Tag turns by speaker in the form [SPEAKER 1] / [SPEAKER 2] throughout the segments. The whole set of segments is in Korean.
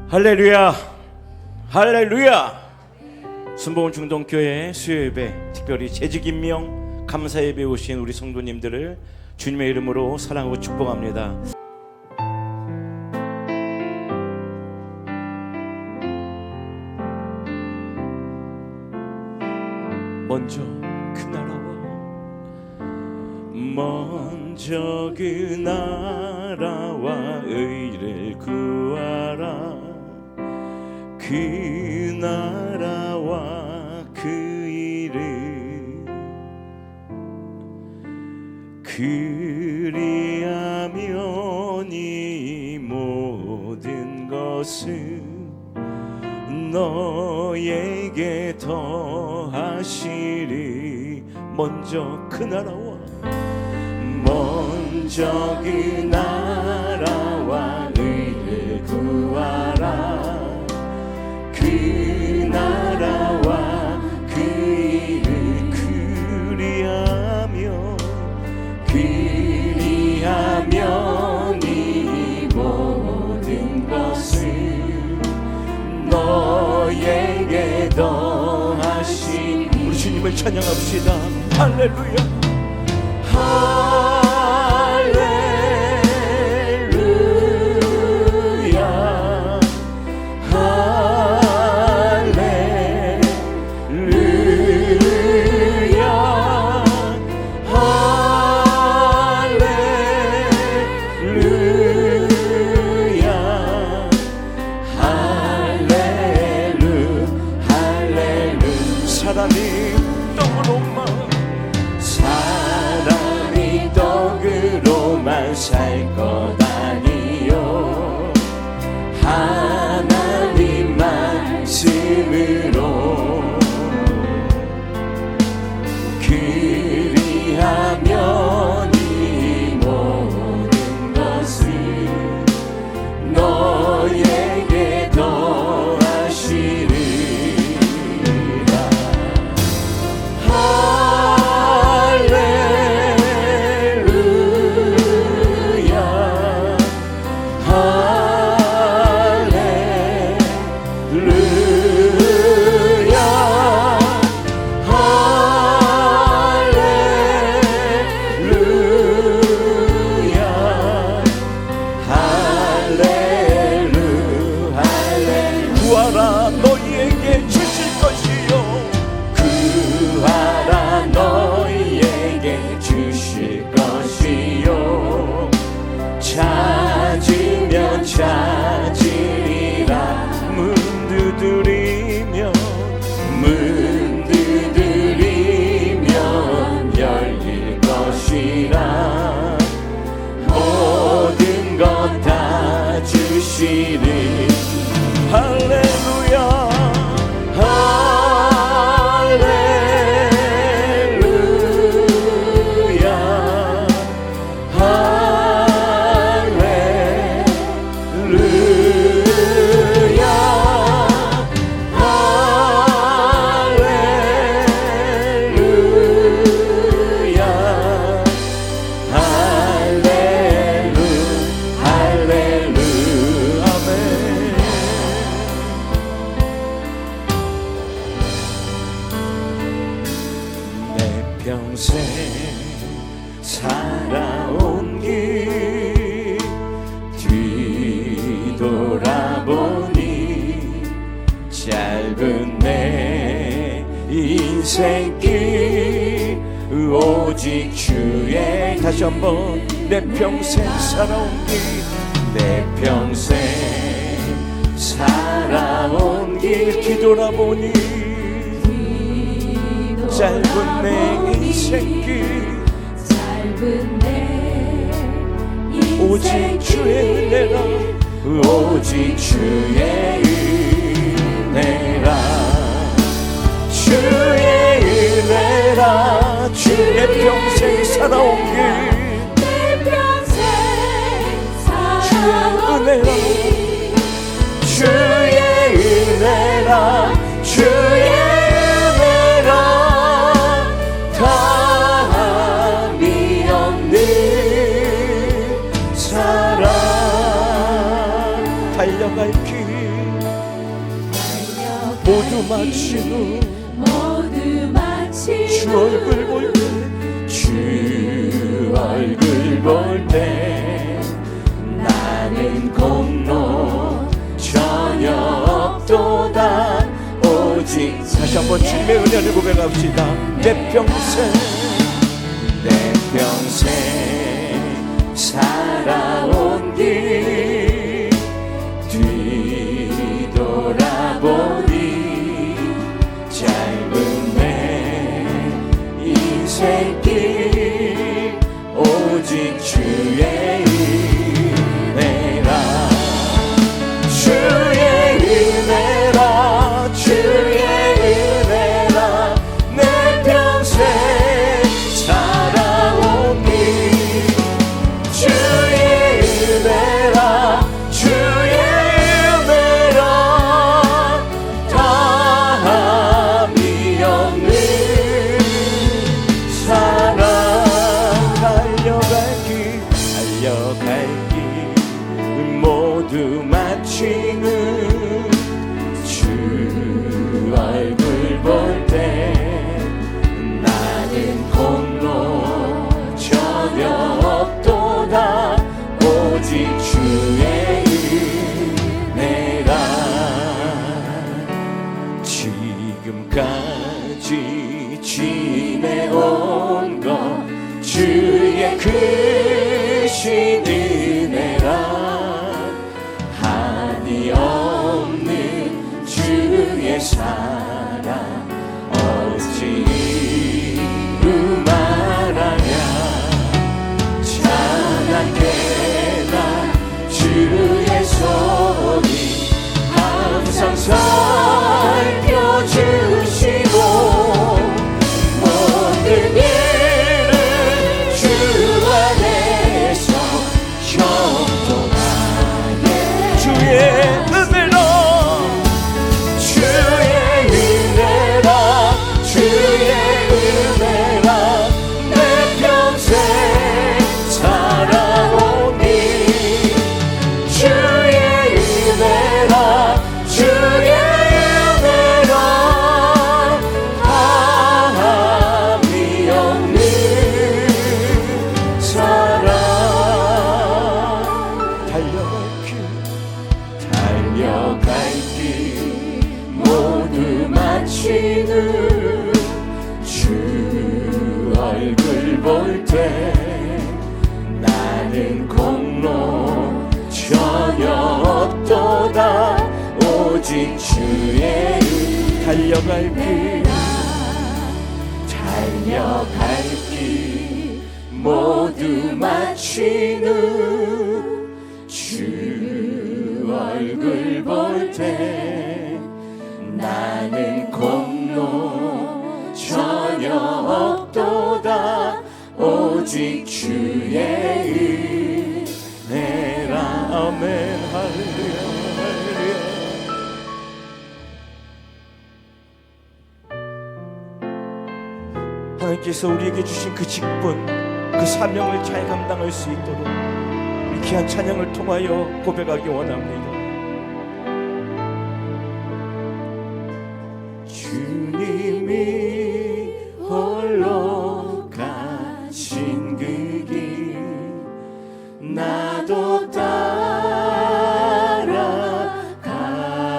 [SPEAKER 1] 할렐루야, 할렐루야. 순복음 중동교회 수요예배, 특별히 재직임명 감사예배 오신 우리 성도님들을 주님의 이름으로 사랑하고 축복합니다. 먼저 그 나라와 의를 구하라. 그 나라와 그 일을 그리하면 이 모든 것은 너에게 더하시리. 먼저 그 나라와 의를 구하라. 그 나라와 그 일을 그리하면 이 모든 것을 너에게 더하시니. 우리 주님을 찬양합시다. 할렐루야, 사람이 떡으로만 살 것 아니요 하나님 말씀으로 그리하면 이 모든 것을 너에게 더하시리. 구하라 너희에게 주실 것이요. 구하라 너희에게 주실 것이요. 찾으면 찾으리라. 문 두드리면 열릴 것이라. 모든 것 다 주시리. 할렐루야, 할렐루야, 할렐루야, 할렐루야, 아멘. 평생 살아온 길 뒤돌아보니 짧은 내 인생길 오직 주의. 다시 한번 내 평생 살아온 길, 내 평생 살아온 길 뒤돌아보니 짧은 내 인생길 오직 주의 은혜라. 오직 주의 은혜라. 주의 은혜라. 주의 평생 살아온 길, 주의 은혜라. 주의 은혜라. 주의 다함이 없는 사랑. 달려갈 길 모두 마친 후 주 얼굴 볼 때 주 얼굴 볼 때 나는 공로 전혀 없도다. 오직 다시 한번 주님의 은혜를 고백합시다. 내 평생 살아온 길 뒤돌아보니 짧은 내 인생길 오직 주의 은혜라. 주의 은혜라. 주의 은혜라. 내 평생 살아온 길 주의 은혜라. 주의 은혜라. 다함이 없는 사랑. 달려갈 길 모두 마치는 주 얼굴 볼 때 나는 공로 전혀 없도다. 오직 주의 은혜라. 지금까지 지내온 것 주의 크신 은혜라. 한이 없는 주의 사랑 어찌 이루 말하냐. 찬양해 나 주의 손이 항상 살펴주시고 모든 일을 주 안에서 형통하게 주의 은혜로. 주의 은혜라. 주의 은혜라. 내 평생 살아온 길 주의 은혜라. 주의 은혜라. 다함이 없는 사랑. 달려갈 길 모두 마치는 주 얼굴 볼 때 나는 공로 전혀 없도다. 오직 주의 달려갈 길 모두 마치는 주 얼굴 볼 때 나는 공로 전혀 없도다. 오직 주의 은혜라. 아멘. 할렐루야. 하나님께서 우리에게 주신 그 직분, 그 사명을 잘 감당할 수 있도록 이 귀한 찬양을 통하여 고백하기 원합니다. 주님이 홀로 가신 그 길 나도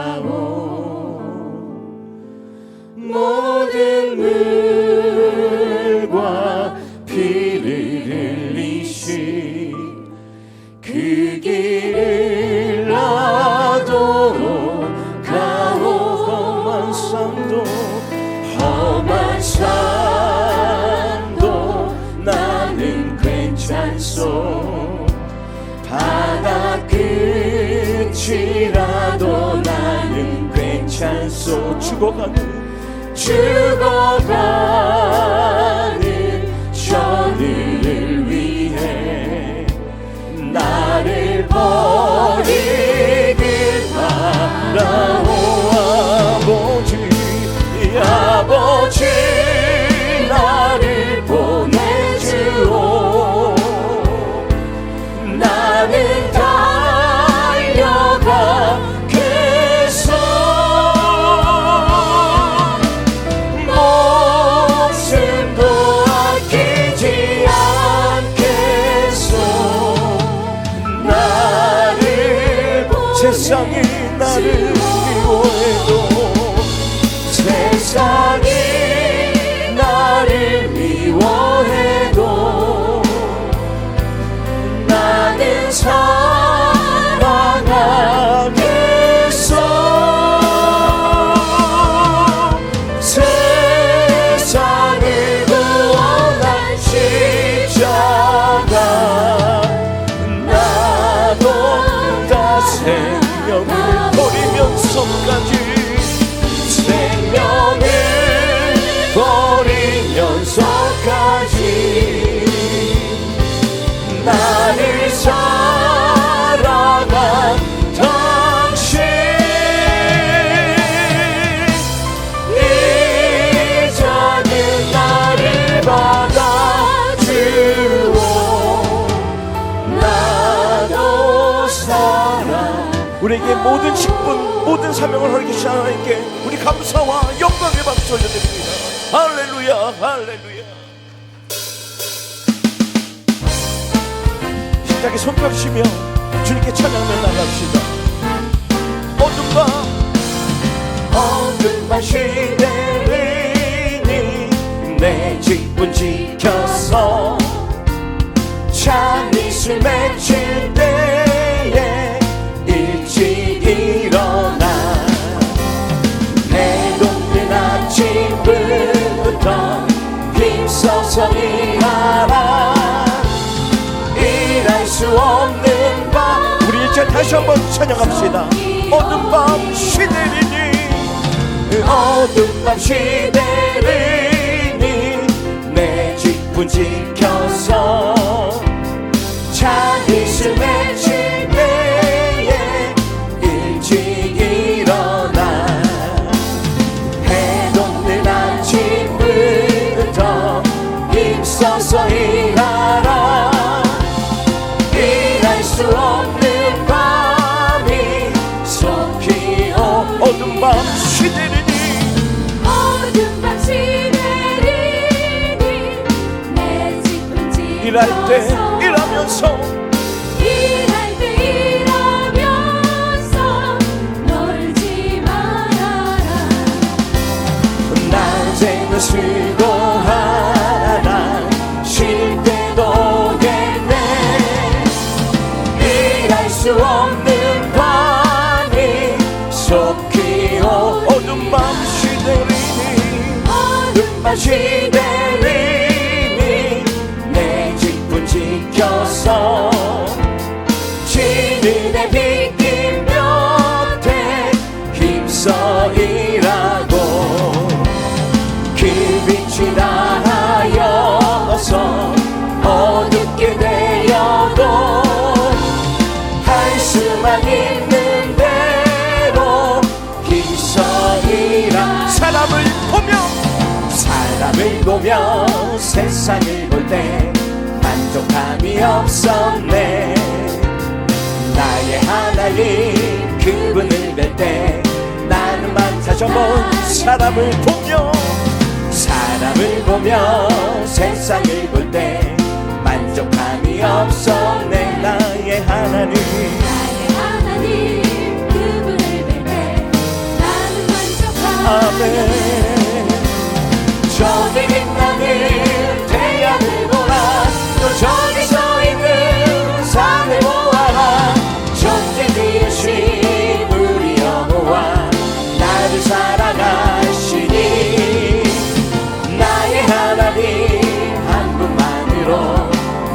[SPEAKER 1] 따라가오. 모든 물과 피를 흘리신 그 길을 나도 가오. 험한 산도 나는 괜찮소. 바다 끝이라도 나는 괜찮소. 죽어가는 저들을 위해 나를 버리길 바라오. 아버지 나를 보내주오. 나는 달려가겠소. 세상이 나를 미워해도 세상이 나를 미워해도 나는 사랑하겠어. 세상을 구원한 십자가 나도 다 생명을 버리면서까지 생명을 버리면서까지 나를 사랑한 당신 이제는 나를 받아주오. 나도 사랑. 우리에게 모든 직분 모든 사명을 허락하신 하나님께 우리 감사와 영광의 박수 올려드립니다. 할렐루야 할렐루야. 십자가에 손 펴시며 주님께 찬양하며 나갑시다. 어둠 밤 시대리니 내 직분 지켜서 찬미술 맺힐 때에 일찍 일어나 해돋는 아침부터 힘써서 일하라. 일할 수 없는 밤. 우리 이제 다시 한번 찬양합시다. 어둠 밤 시대리니 어둠 밤 시대리니 내 직분 지켜서 찬미술 맺힐 때에 일찍 일어나 해돋는 아침부터 힘써서 일하라. 일할 수 없는 밤이 속히 오. 어둠 밤 시대리니
[SPEAKER 2] 어둠 밤 시대리니 내 직분 지켜서
[SPEAKER 1] 일할 때 일하면서
[SPEAKER 2] 놀지 말아라.
[SPEAKER 1] 낮에는 수고하라. 쉴 때도 겠네. 일할 수 없는 밤이 속히 오. 어둠 밤 시대리니 어둠 밤 시대리니 내 직분 지켜서 진리의 빛긴 곁에 힘써 일하고 그 빛이 나하여서 어둡게 되어도 할 수만 있는 대로 힘써 일하. 사람을 보며 세상을 볼 때 만족함이 없었네. 나의 하나님 그분을 뵐 때 나는 만사져본 사람을 보며 세상을 볼 때 만족함이 없었네. 나의 하나님
[SPEAKER 2] 그분을 뵐 때 나는 만족하네.
[SPEAKER 1] 아멘. 저기 빛나는 태양을 보라. 또 저기 서 있는 산을 보아라. 존재 지으신 우리 여호와 나를 사랑하시니 나의 하나님 한 분만으로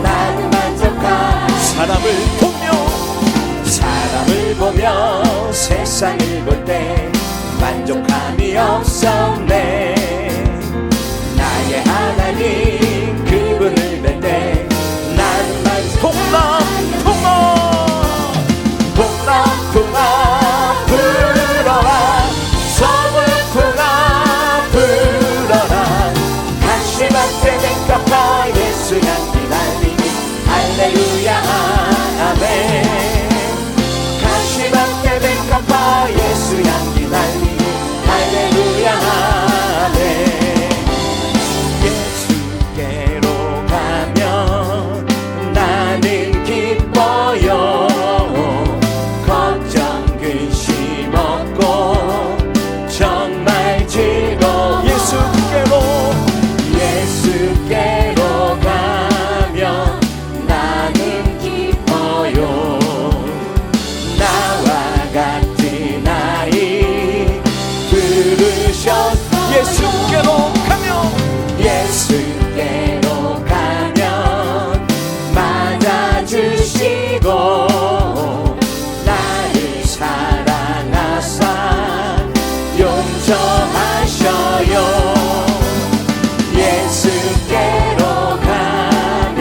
[SPEAKER 1] 나는 만족하. 사람을 보며 세상을 볼 때 만족함이 없었네. 나의 하나님 그분을 뵐 때 나는 만족하. 동남풍아 불어라. 서북풍아 불어라. 가시밭에 맹가파 예수 향기 날리니 할렐루야 아멘. 가시밭에 맹가파 예수 향기 날리니 할렐루야 아멘. 예수께로 가면 나는 기뻐요. 걱정 인도하셔요. 예수께로 가면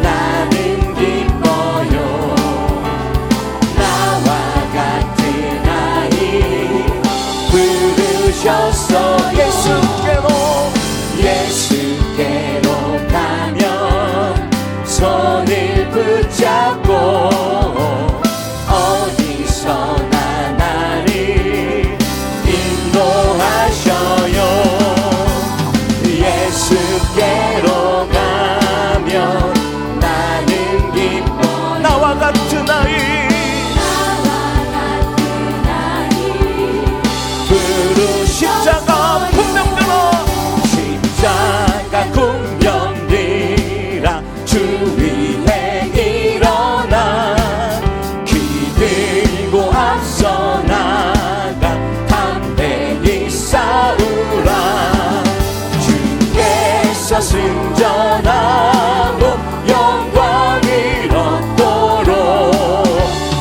[SPEAKER 1] 나는 기뻐요. 나와 같은 아이 부르셨어. 예수께로 가면 손을 붙잡고 어디서나 나를 인도하셔요. 예수께로 가면 나는 기뻐. 나와 같은 아이 부르 십자가 분명들어 십자가 군병들아 주 위에 일어나 기 들고 앞서 나가 담대히 싸우라. 주께서 승전하고 영광을 얻도록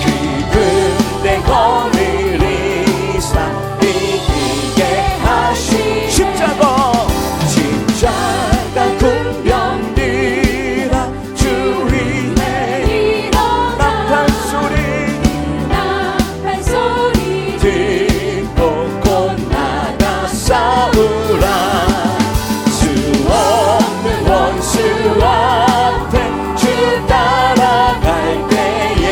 [SPEAKER 1] 그 군대 거느리사 이기게 하시. 십자가 군병들아 주 위에 나팔 소리 듣고 곧 나가 싸우라. 수 없는 원수 앞에 주 따라갈 때에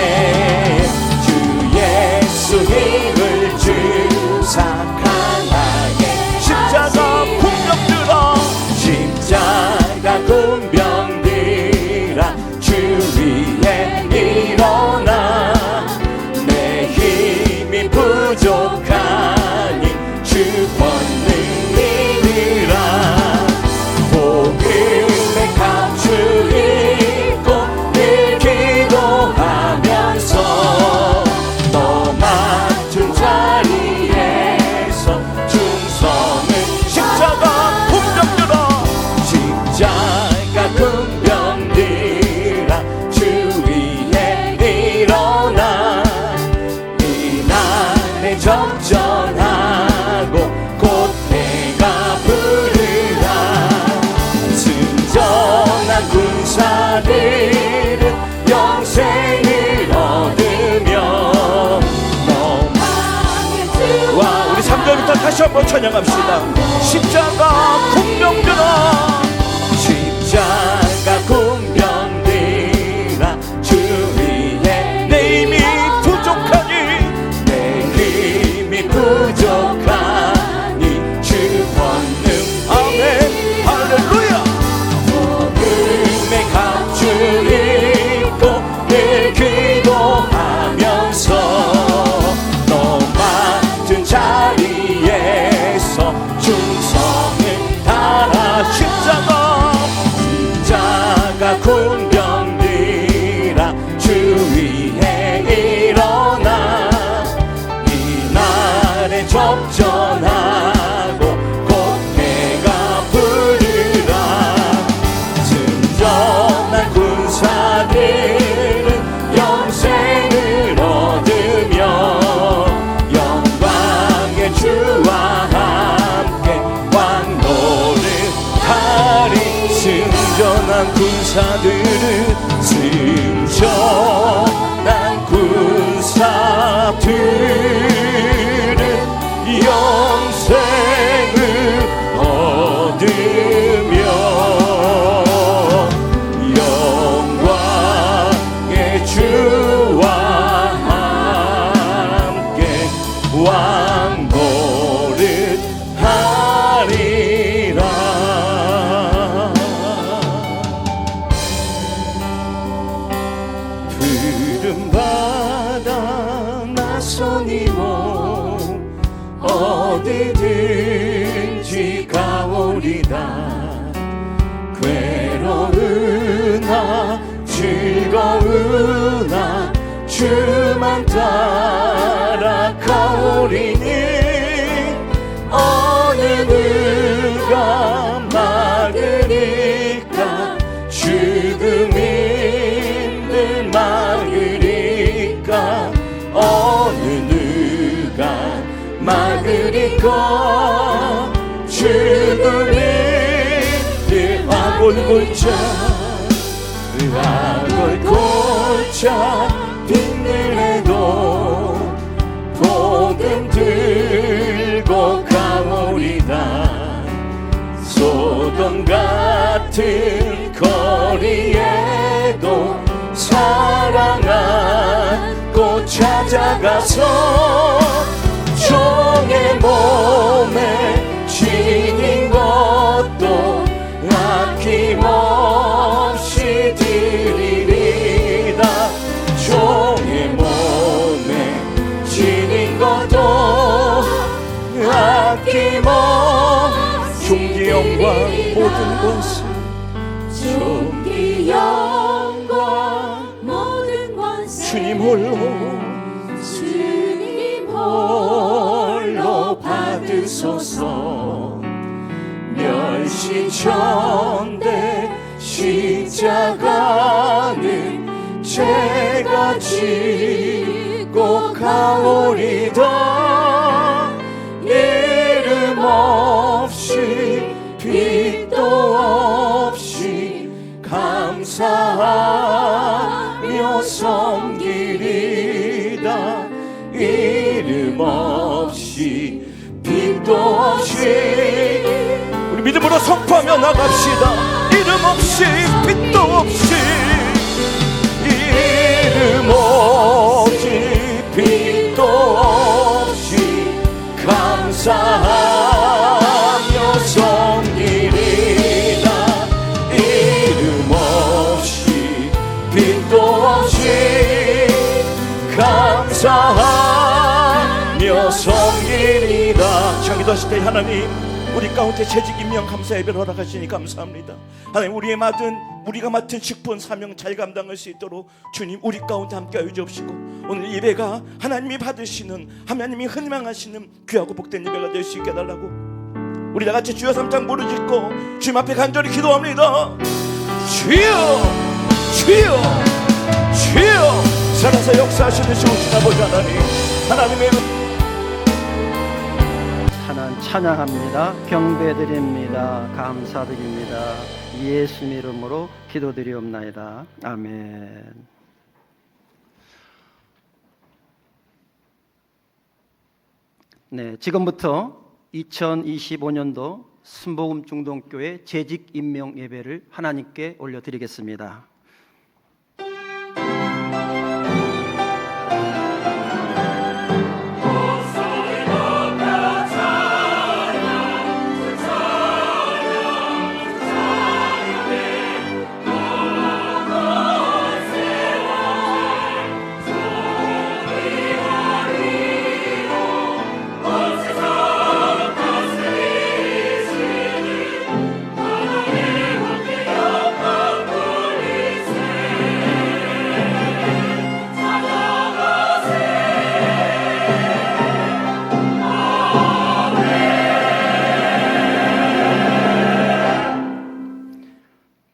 [SPEAKER 1] 주 예수 힘을 주사 강하게. 십자가 군병들아 십자가 군병들아 주 위에 일어나 내 힘이 부족하니 주 권능 믿으라. 복음의 갑주 입고 늘 기도하면서 너 맡은 자리에서 충성을. 십자가 군병들아 십자가 군병들아 주 위에 일어나 이 날에 적전하고 곧 내가 부르라. 순전한 군사들은 영생을 얻으며 와 우리 3절부터 다시 한번 찬양합시다. 십자가 군병들아 십자가 군병들아 주 위에 내 힘이 부족하니 내 힘이 부족하니 주 권능. 아멘 할렐루야. 복음의 갑주 입고 늘 기도하면서 너 맡은 자리에서 충성을 다하. 십자가 군병들아 주 위에 일어나 이 날에 적전하고 곧 내가 부르라. 순전한 군사들은 영생을 얻으며 영광의 주와 함께 왕노를 하리. 승전한 군사들은 승전한 군사들은 영생을 얻으며 영광의 주와 함께 왕노를 하리라. 부름받아 나서니모 어디든지 가오리다. 괴로우나 즐거우나 주만 따라가오리니 어느 누가 막으리까. 죽음 힘들 막으리까. 어느 누가 막으리까. 내가 죽음이 내 악을 골자 악을 골자 빗늘에도 복음 들고 가오리다. 소돔 같은 거리에도 사랑 안고 찾아가서 종의 몸에 지닌 것도 아낌없이 드리리다. 종의 몸에 지닌 것도 아낌없이 존귀 영광 모든 것을
[SPEAKER 2] 존귀 영광 모든 권세
[SPEAKER 1] 주님 홀로 받으소서. 멸시전대 십자가는 제가 지고 가오리다. 이름 없이 빛도 없이 감사하며 섬기리다. 이름 없이 빛도 없이 우리 믿음으로 선포하며 나갑시다. 이름 없이 빛도 없이 이름 없이 빛도 없이 감사하며 섬기리다. 이름 없이 빛도 없이 감사하며 섬기리다. 자, 기도하실 때 하나님 우리 가운데 재직 임명 감사 예배를 허락하시니 감사합니다. 하나님 우리가 맡은 직분 사명 잘 감당할 수 있도록 주님 우리 가운데 함께하여 주옵시고 오늘 예배가 하나님이 받으시는 하나님이 흔망하시는 귀하고 복된 예배가 될 수 있게 해달라고 우리 다같이 주여 삼창 부르짖고 주님 앞에 간절히 기도합니다. 주여 주여 주여 살아서 역사하시는 주신 아버지 하나님의
[SPEAKER 3] 하나님 찬양합니다. 경배드립니다. 감사드립니다. 예수 이름으로 기도드리옵나이다. 아멘. 네, 지금부터 2025년도 순복음 중동교회 재직 임명 예배를 하나님께 올려드리겠습니다.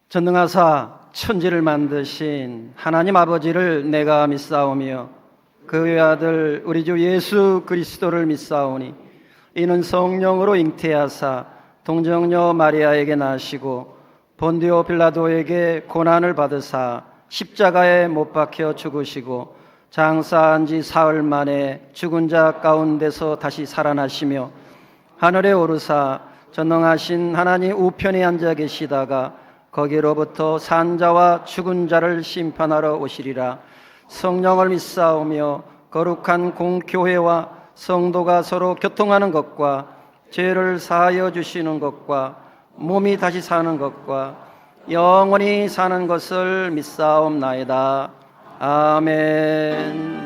[SPEAKER 3] 전능하사 천지를 만드신 하나님 아버지를 내가 믿사오며 그 외아들 우리 주 예수 그리스도를 믿사오니 이는 성령으로 잉태하사 동정녀 마리아에게 나시고 본디오 빌라도에게 고난을 받으사 십자가에 못 박혀 죽으시고 장사한 지 사흘 만에 죽은 자 가운데서 다시 살아나시며 하늘에 오르사 전능하신 하나님 우편에 앉아 계시다가 거기로부터 산자와 죽은 자를 심판하러 오시리라. 성령을 믿사오며 거룩한 공교회와 성도가 서로 교통하는 것과 죄를 사하여 주시는 것과 몸이 다시 사는 것과 영원히 사는 것을 믿사옵나이다. 아멘.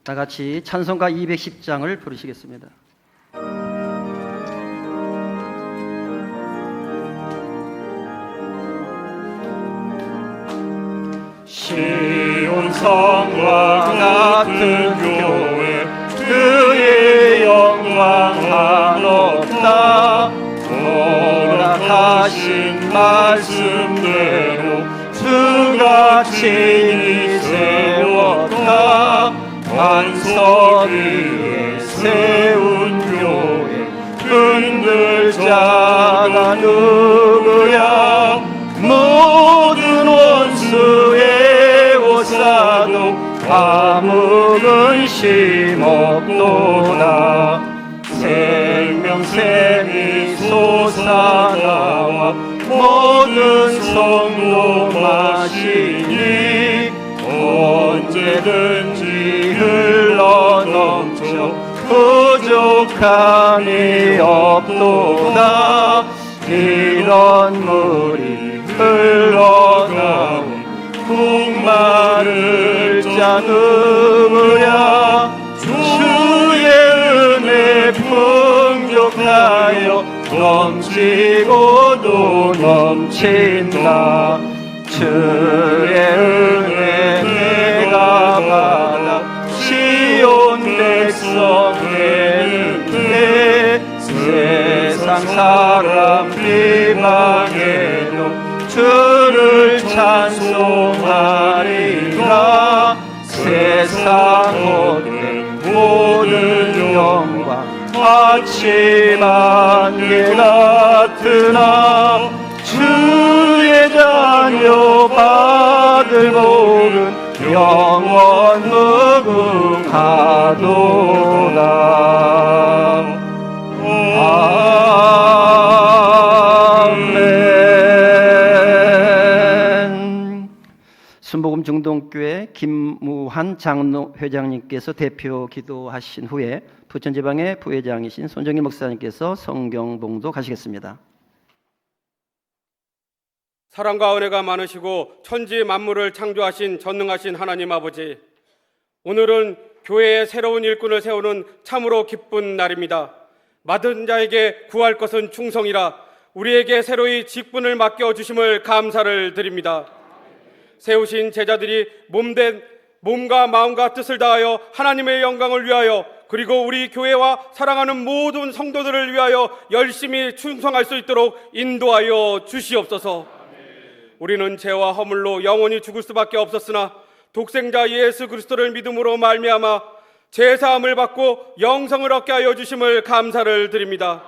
[SPEAKER 3] 다 같이 찬송가 210장을 부르시겠습니다.
[SPEAKER 4] 시온 성과 같은 교회 그의 영광 한없다. 허락하신 말씀대로 주가 친히 세웠다. 반석 위에 세운 교회 흔들 자가 누구야. 모든 원수의 오사도 아무 근심 없도다. 생명샘이 솟아나와 모든 성도 마시니 언제든지 흘러넘쳐 부족함이 없도다. 이런 물이 흘러나온 목마를 자 누구야. 주의 은혜 풍족하여 넘치고도 넘친다. 주의 은혜 내가 받아 시온 백성 되는데 세상 사람 비방해도 주를 찬송하리라. 세상 모든 영광 아침 안개 같으나 주의 자녀 받을 복은 영원 무궁하도다. 아멘.
[SPEAKER 3] 순복음 중동교회 김무한 장로 회장님께서 대표 기도하신 후에 부천지방의 부회장이신 손정희 목사님께서 성경 봉독 하시겠습니다.
[SPEAKER 5] 사랑과 은혜가 많으시고 천지 만물을 창조하신 전능하신 하나님 아버지, 오늘은 교회의 새로운 일꾼을 세우는 참으로 기쁜 날입니다. 맡은 자에게 구할 것은 충성이라 우리에게 새로이 직분을 맡겨주심을 감사를 드립니다. 세우신 제자들이 몸과 마음과 뜻을 다하여 하나님의 영광을 위하여 그리고 우리 교회와 사랑하는 모든 성도들을 위하여 열심히 충성할 수 있도록 인도하여 주시옵소서. 우리는 죄와 허물로 영원히 죽을 수밖에 없었으나 독생자 예수 그리스도를 믿음으로 말미암아 죄사함을 받고 영생을 얻게 하여 주심을 감사를 드립니다.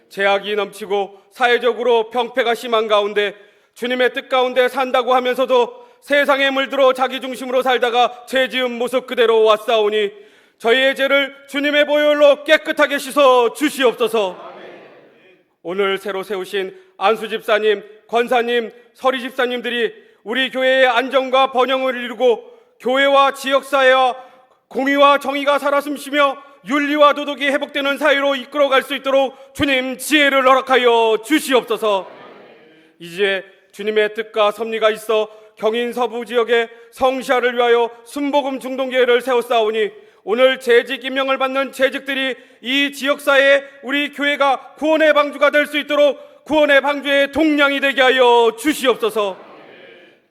[SPEAKER 5] 죄악이 넘치고 사회적으로 병폐가 심한 가운데 주님의 뜻 가운데 산다고 하면서도 세상에 물들어 자기 중심으로 살다가 죄 지은 모습 그대로 왔사오니 저희의 죄를 주님의 보혈로 깨끗하게 씻어 주시옵소서. 오늘 새로 세우신 안수 집사님, 권사님, 서리 집사님들이 우리 교회의 안정과 번영을 이루고 교회와 지역사회와 공의와 정의가 살아 숨쉬며 윤리와 도덕이 회복되는 사회로 이끌어갈 수 있도록 주님 지혜를 허락하여 주시옵소서. 이제 주님의 뜻과 섭리가 있어 경인 서부 지역의 성시아를 위하여 순복음 중동교회를 세웠사오니 오늘 재직 임명을 받는 재직들이 이 지역사회에 우리 교회가 구원의 방주가 될 수 있도록 구원의 방주의 동량이 되게 하여 주시옵소서.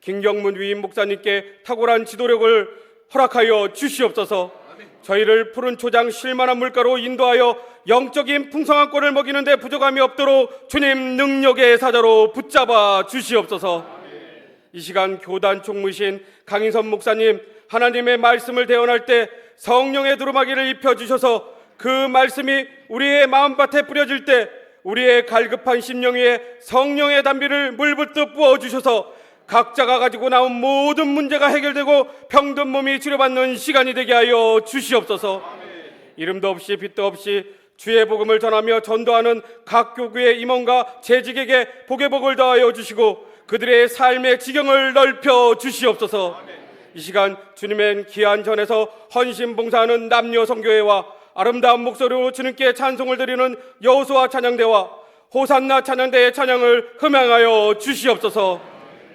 [SPEAKER 5] 김경문 위임 목사님께 탁월한 지도력을 허락하여 주시옵소서. 저희를 푸른 초장 쉴만한 물가로 인도하여 영적인 풍성한 꼴을 먹이는 데 부족함이 없도록 주님 능력의 사자로 붙잡아 주시옵소서. 이 시간 교단 총무신 강인선 목사님, 하나님의 말씀을 대언할 때 성령의 두루마기를 입혀주셔서 그 말씀이 우리의 마음밭에 뿌려질 때 우리의 갈급한 심령 위에 성령의 단비를 물붓듯 부어주셔서 각자가 가지고 나온 모든 문제가 해결되고 병든 몸이 치료받는 시간이 되게 하여 주시옵소서. 이름도 없이 빛도 없이 주의 복음을 전하며 전도하는 각 교구의 임원과 재직에게 복의 복을 더하여 주시고 그들의 삶의 지경을 넓혀 주시옵소서. 이 시간 주님의 귀한 전에서 헌신 봉사하는 남녀 성교회와 아름다운 목소리로 주님께 찬송을 드리는 여호수아 찬양대와 호산나 찬양대의 찬양을 흠양하여 주시옵소서.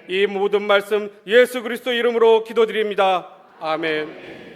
[SPEAKER 5] 이 모든 말씀 예수 그리스도 이름으로 기도드립니다. 아멘.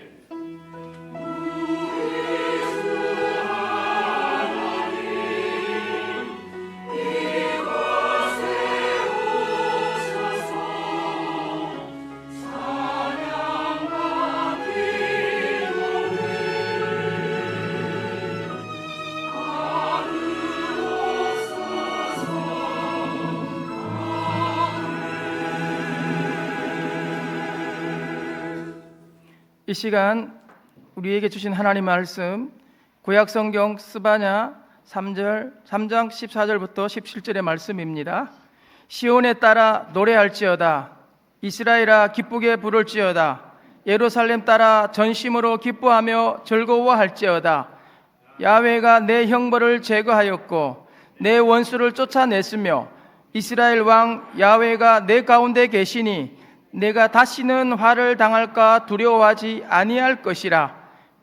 [SPEAKER 6] 이 시간 우리에게 주신 하나님 말씀 구약성경 스바냐 3장 14절부터 17절의 말씀입니다. 시온에 따라 노래할지어다. 이스라엘아 기쁘게 부를지어다. 예루살렘 따라 전심으로 기뻐하며 즐거워할지어다. 야훼가 내 형벌을 제거하였고 내 원수를 쫓아냈으며 이스라엘 왕 야훼가 내 가운데 계시니 내가 다시는 화를 당할까 두려워하지 아니할 것이라.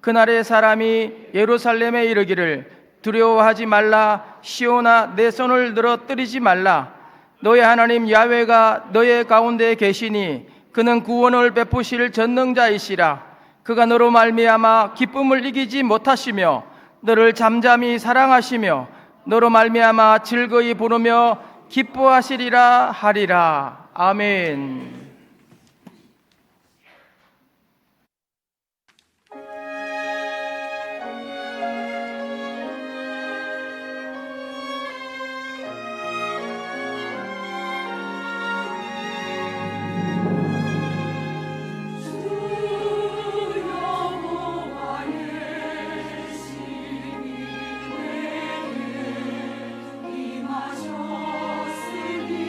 [SPEAKER 6] 그날의 사람이 예루살렘에 이르기를 두려워하지 말라. 시온아 내 손을 늘어뜨리지 말라. 너의 하나님 야훼가 너의 가운데 계시니 그는 구원을 베푸실 전능자이시라. 그가 너로 말미암아 기쁨을 이기지 못하시며 너를 잠잠히 사랑하시며 너로 말미암아 즐거이 부르며 기뻐하시리라 하리라. 아멘.
[SPEAKER 2] 임하셨으니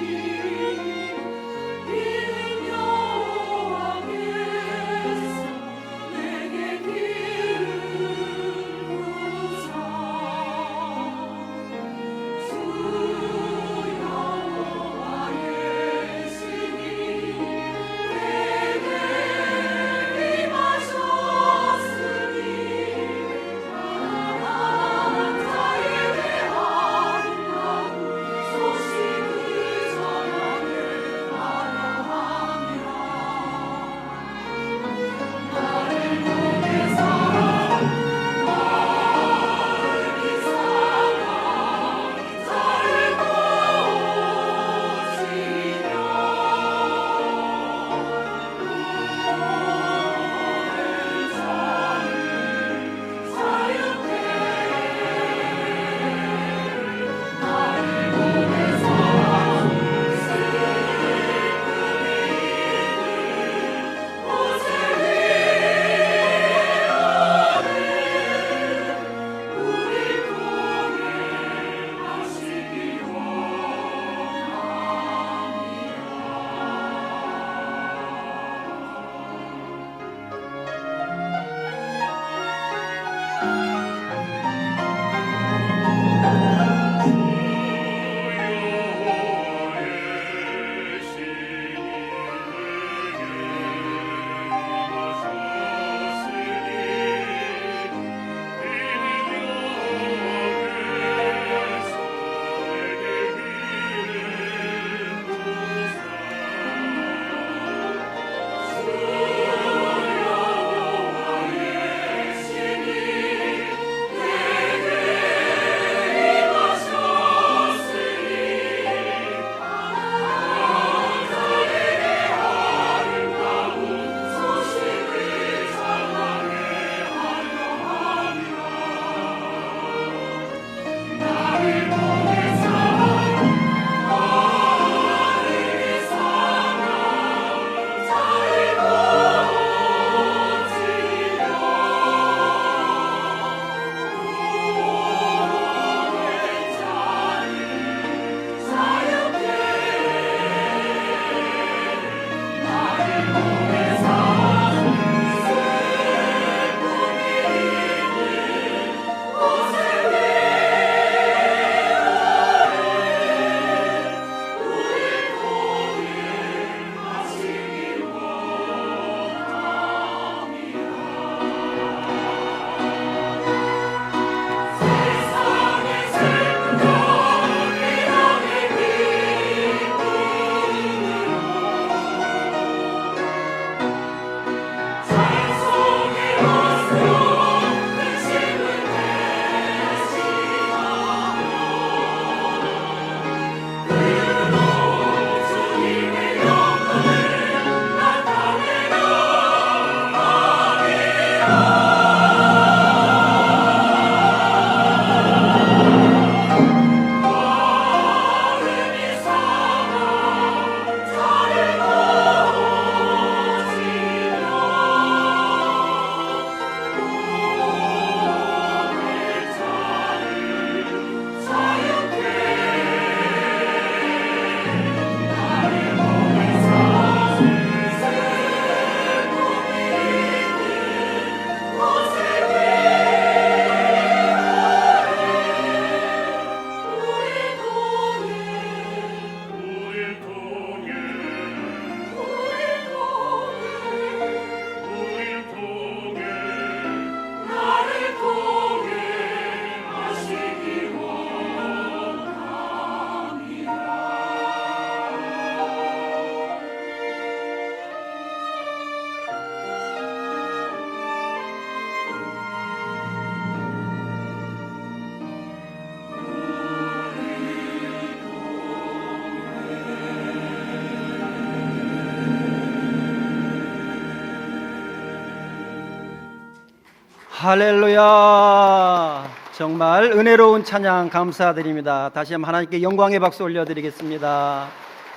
[SPEAKER 3] 할렐루야. 정말 은혜로운 찬양 감사드립니다. 다시 한번 하나님께 영광의 박수 올려드리겠습니다.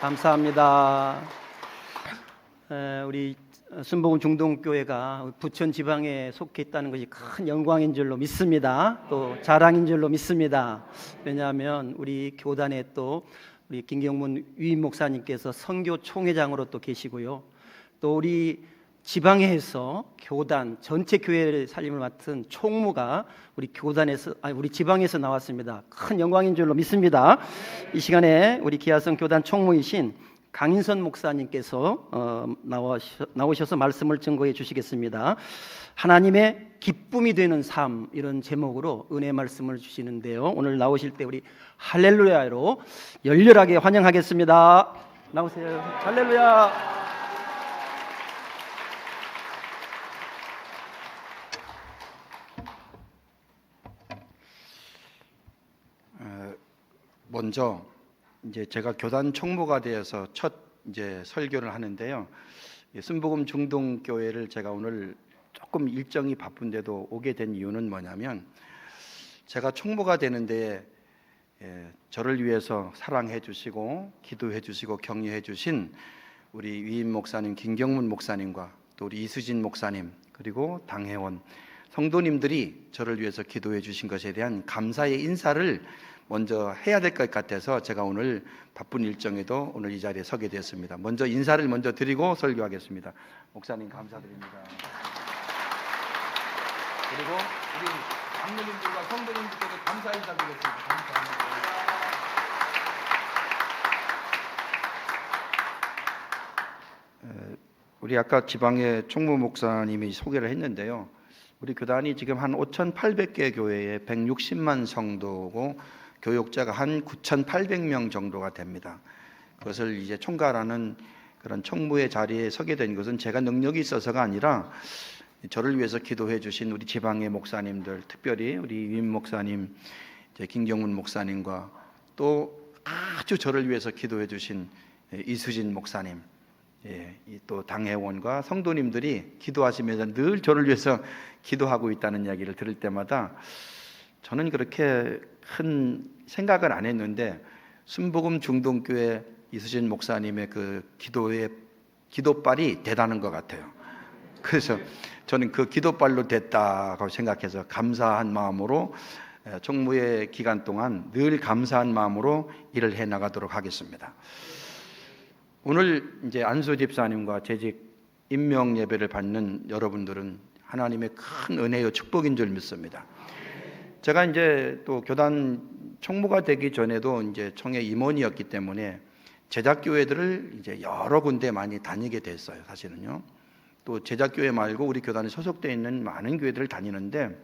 [SPEAKER 3] 감사합니다. 우리 순복음 중동교회가 부천 지방에 속해 있다는 것이 큰 영광인 줄로 믿습니다. 또 자랑인 줄로 믿습니다. 왜냐하면 우리 교단에 또 우리 김경문 위임 목사님께서 선교 총회장으로 또 계시고요. 또 우리 지방에서 교단 전체 교회를 살림을 맡은 총무가 우리 교단에서 우리 지방에서 나왔습니다. 큰 영광인 줄로 믿습니다. 이 시간에 우리 기아성 교단 총무이신 강인선 목사님께서 나오셔서 말씀을 증거해 주시겠습니다. 하나님의 기쁨이 되는 삶, 이런 제목으로 은혜 말씀을 주시는데요. 오늘 나오실 때 우리 할렐루야로 열렬하게 환영하겠습니다. 나오세요. 할렐루야.
[SPEAKER 7] 먼저 이제 제가 교단 총무가 되어서 첫 이제 설교를 하는데요. 순복음 중동교회를 제가 오늘 조금 일정이 바쁜데도 오게 된 이유는 뭐냐면, 제가 총무가 되는데 저를 위해서 사랑해 주시고 기도해 주시고 격려해 주신 우리 위임 목사님 김경문 목사님과 또 우리 이수진 목사님 그리고 당회원 성도님들이 저를 위해서 기도해 주신 것에 대한 감사의 인사를 먼저 해야 될 것 같아서 제가 오늘 바쁜 일정에도 오늘 이 자리에 서게 되었습니다. 먼저 인사를 먼저 드리고 설교하겠습니다. 목사님 감사드립니다. 그리고 우리 장로님들과 성도님들께도 감사 인사드리겠습니다. 감사합니다. 우리 아까 지방의 총무 목사님이 소개를 했는데요. 우리 교단이 지금 한 5,800개 교회에 160만 성도고 교육자가 한 9,800명 정도가 됩니다. 그것을 이제 총괄하는 그런 총무의 자리에 서게 된 것은 제가 능력이 있어서가 아니라 저를 위해서 기도해 주신 우리 지방의 목사님들, 특별히 우리 위임 목사님, 김경문 목사님과 또 아주 저를 위해서 기도해 주신 이수진 목사님, 또 당회원과 성도님들이 기도하시면서 늘 저를 위해서 기도하고 있다는 이야기를 들을 때마다 저는 그렇게 큰 생각을 안 했는데, 순복음 중동교회 이수진 목사님의 그 기도빨이 대단한 것 같아요. 그래서 저는 그 기도빨로 됐다고 생각해서 감사한 마음으로 총무의 기간 동안 늘 감사한 마음으로 일을 해 나가도록 하겠습니다. 오늘 이제 안수 집사님과 재직 임명 예배를 받는 여러분들은 하나님의 큰 은혜요 축복인 줄 믿습니다. 제가 이제 또 교단 총무가 되기 전에도 이제 총회 임원이었기 때문에 제작교회들을 이제 여러 군데 많이 다니게 됐어요. 사실은요. 또 제작교회 말고 우리 교단에 소속되어 있는 많은 교회들을 다니는데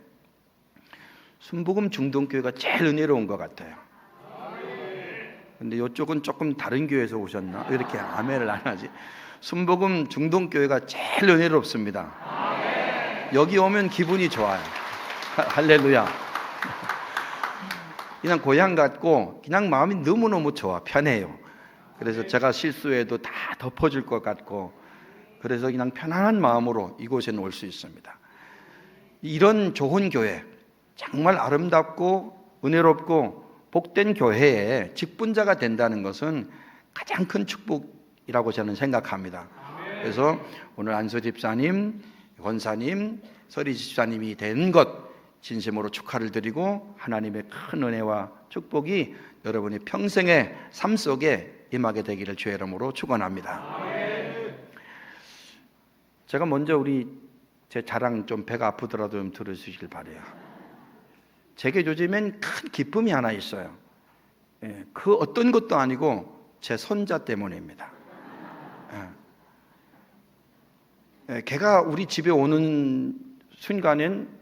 [SPEAKER 7] 순복음 중동교회가 제일 은혜로운 것 같아요. 근데 이쪽은 조금 다른 교회에서 오셨나? 왜 이렇게 아멘을 안 하지? 순복음 중동교회가 제일 은혜롭습니다. 여기 오면 기분이 좋아요. 할렐루야. 그냥 고향 같고 그냥 마음이 너무너무 좋아, 편해요. 그래서 제가 실수해도 다 덮어줄 것 같고, 그래서 그냥 편안한 마음으로 이곳에는 올 수 있습니다. 이런 좋은 교회, 정말 아름답고 은혜롭고 복된 교회에 직분자가 된다는 것은 가장 큰 축복이라고 저는 생각합니다. 그래서 오늘 안수 집사님, 권사님, 서리 집사님이 된 것 진심으로 축하를 드리고 하나님의 큰 은혜와 축복이 여러분의 평생의 삶 속에 임하게 되기를 주의 이름으로 축원합니다. 제가 먼저 제 자랑 좀 배가 아프더라도 좀 들으시길 바라요. 제게 요즘엔 큰 기쁨이 하나 있어요. 그 어떤 것도 아니고 제 손자 때문입니다. 걔가 우리 집에 오는 순간엔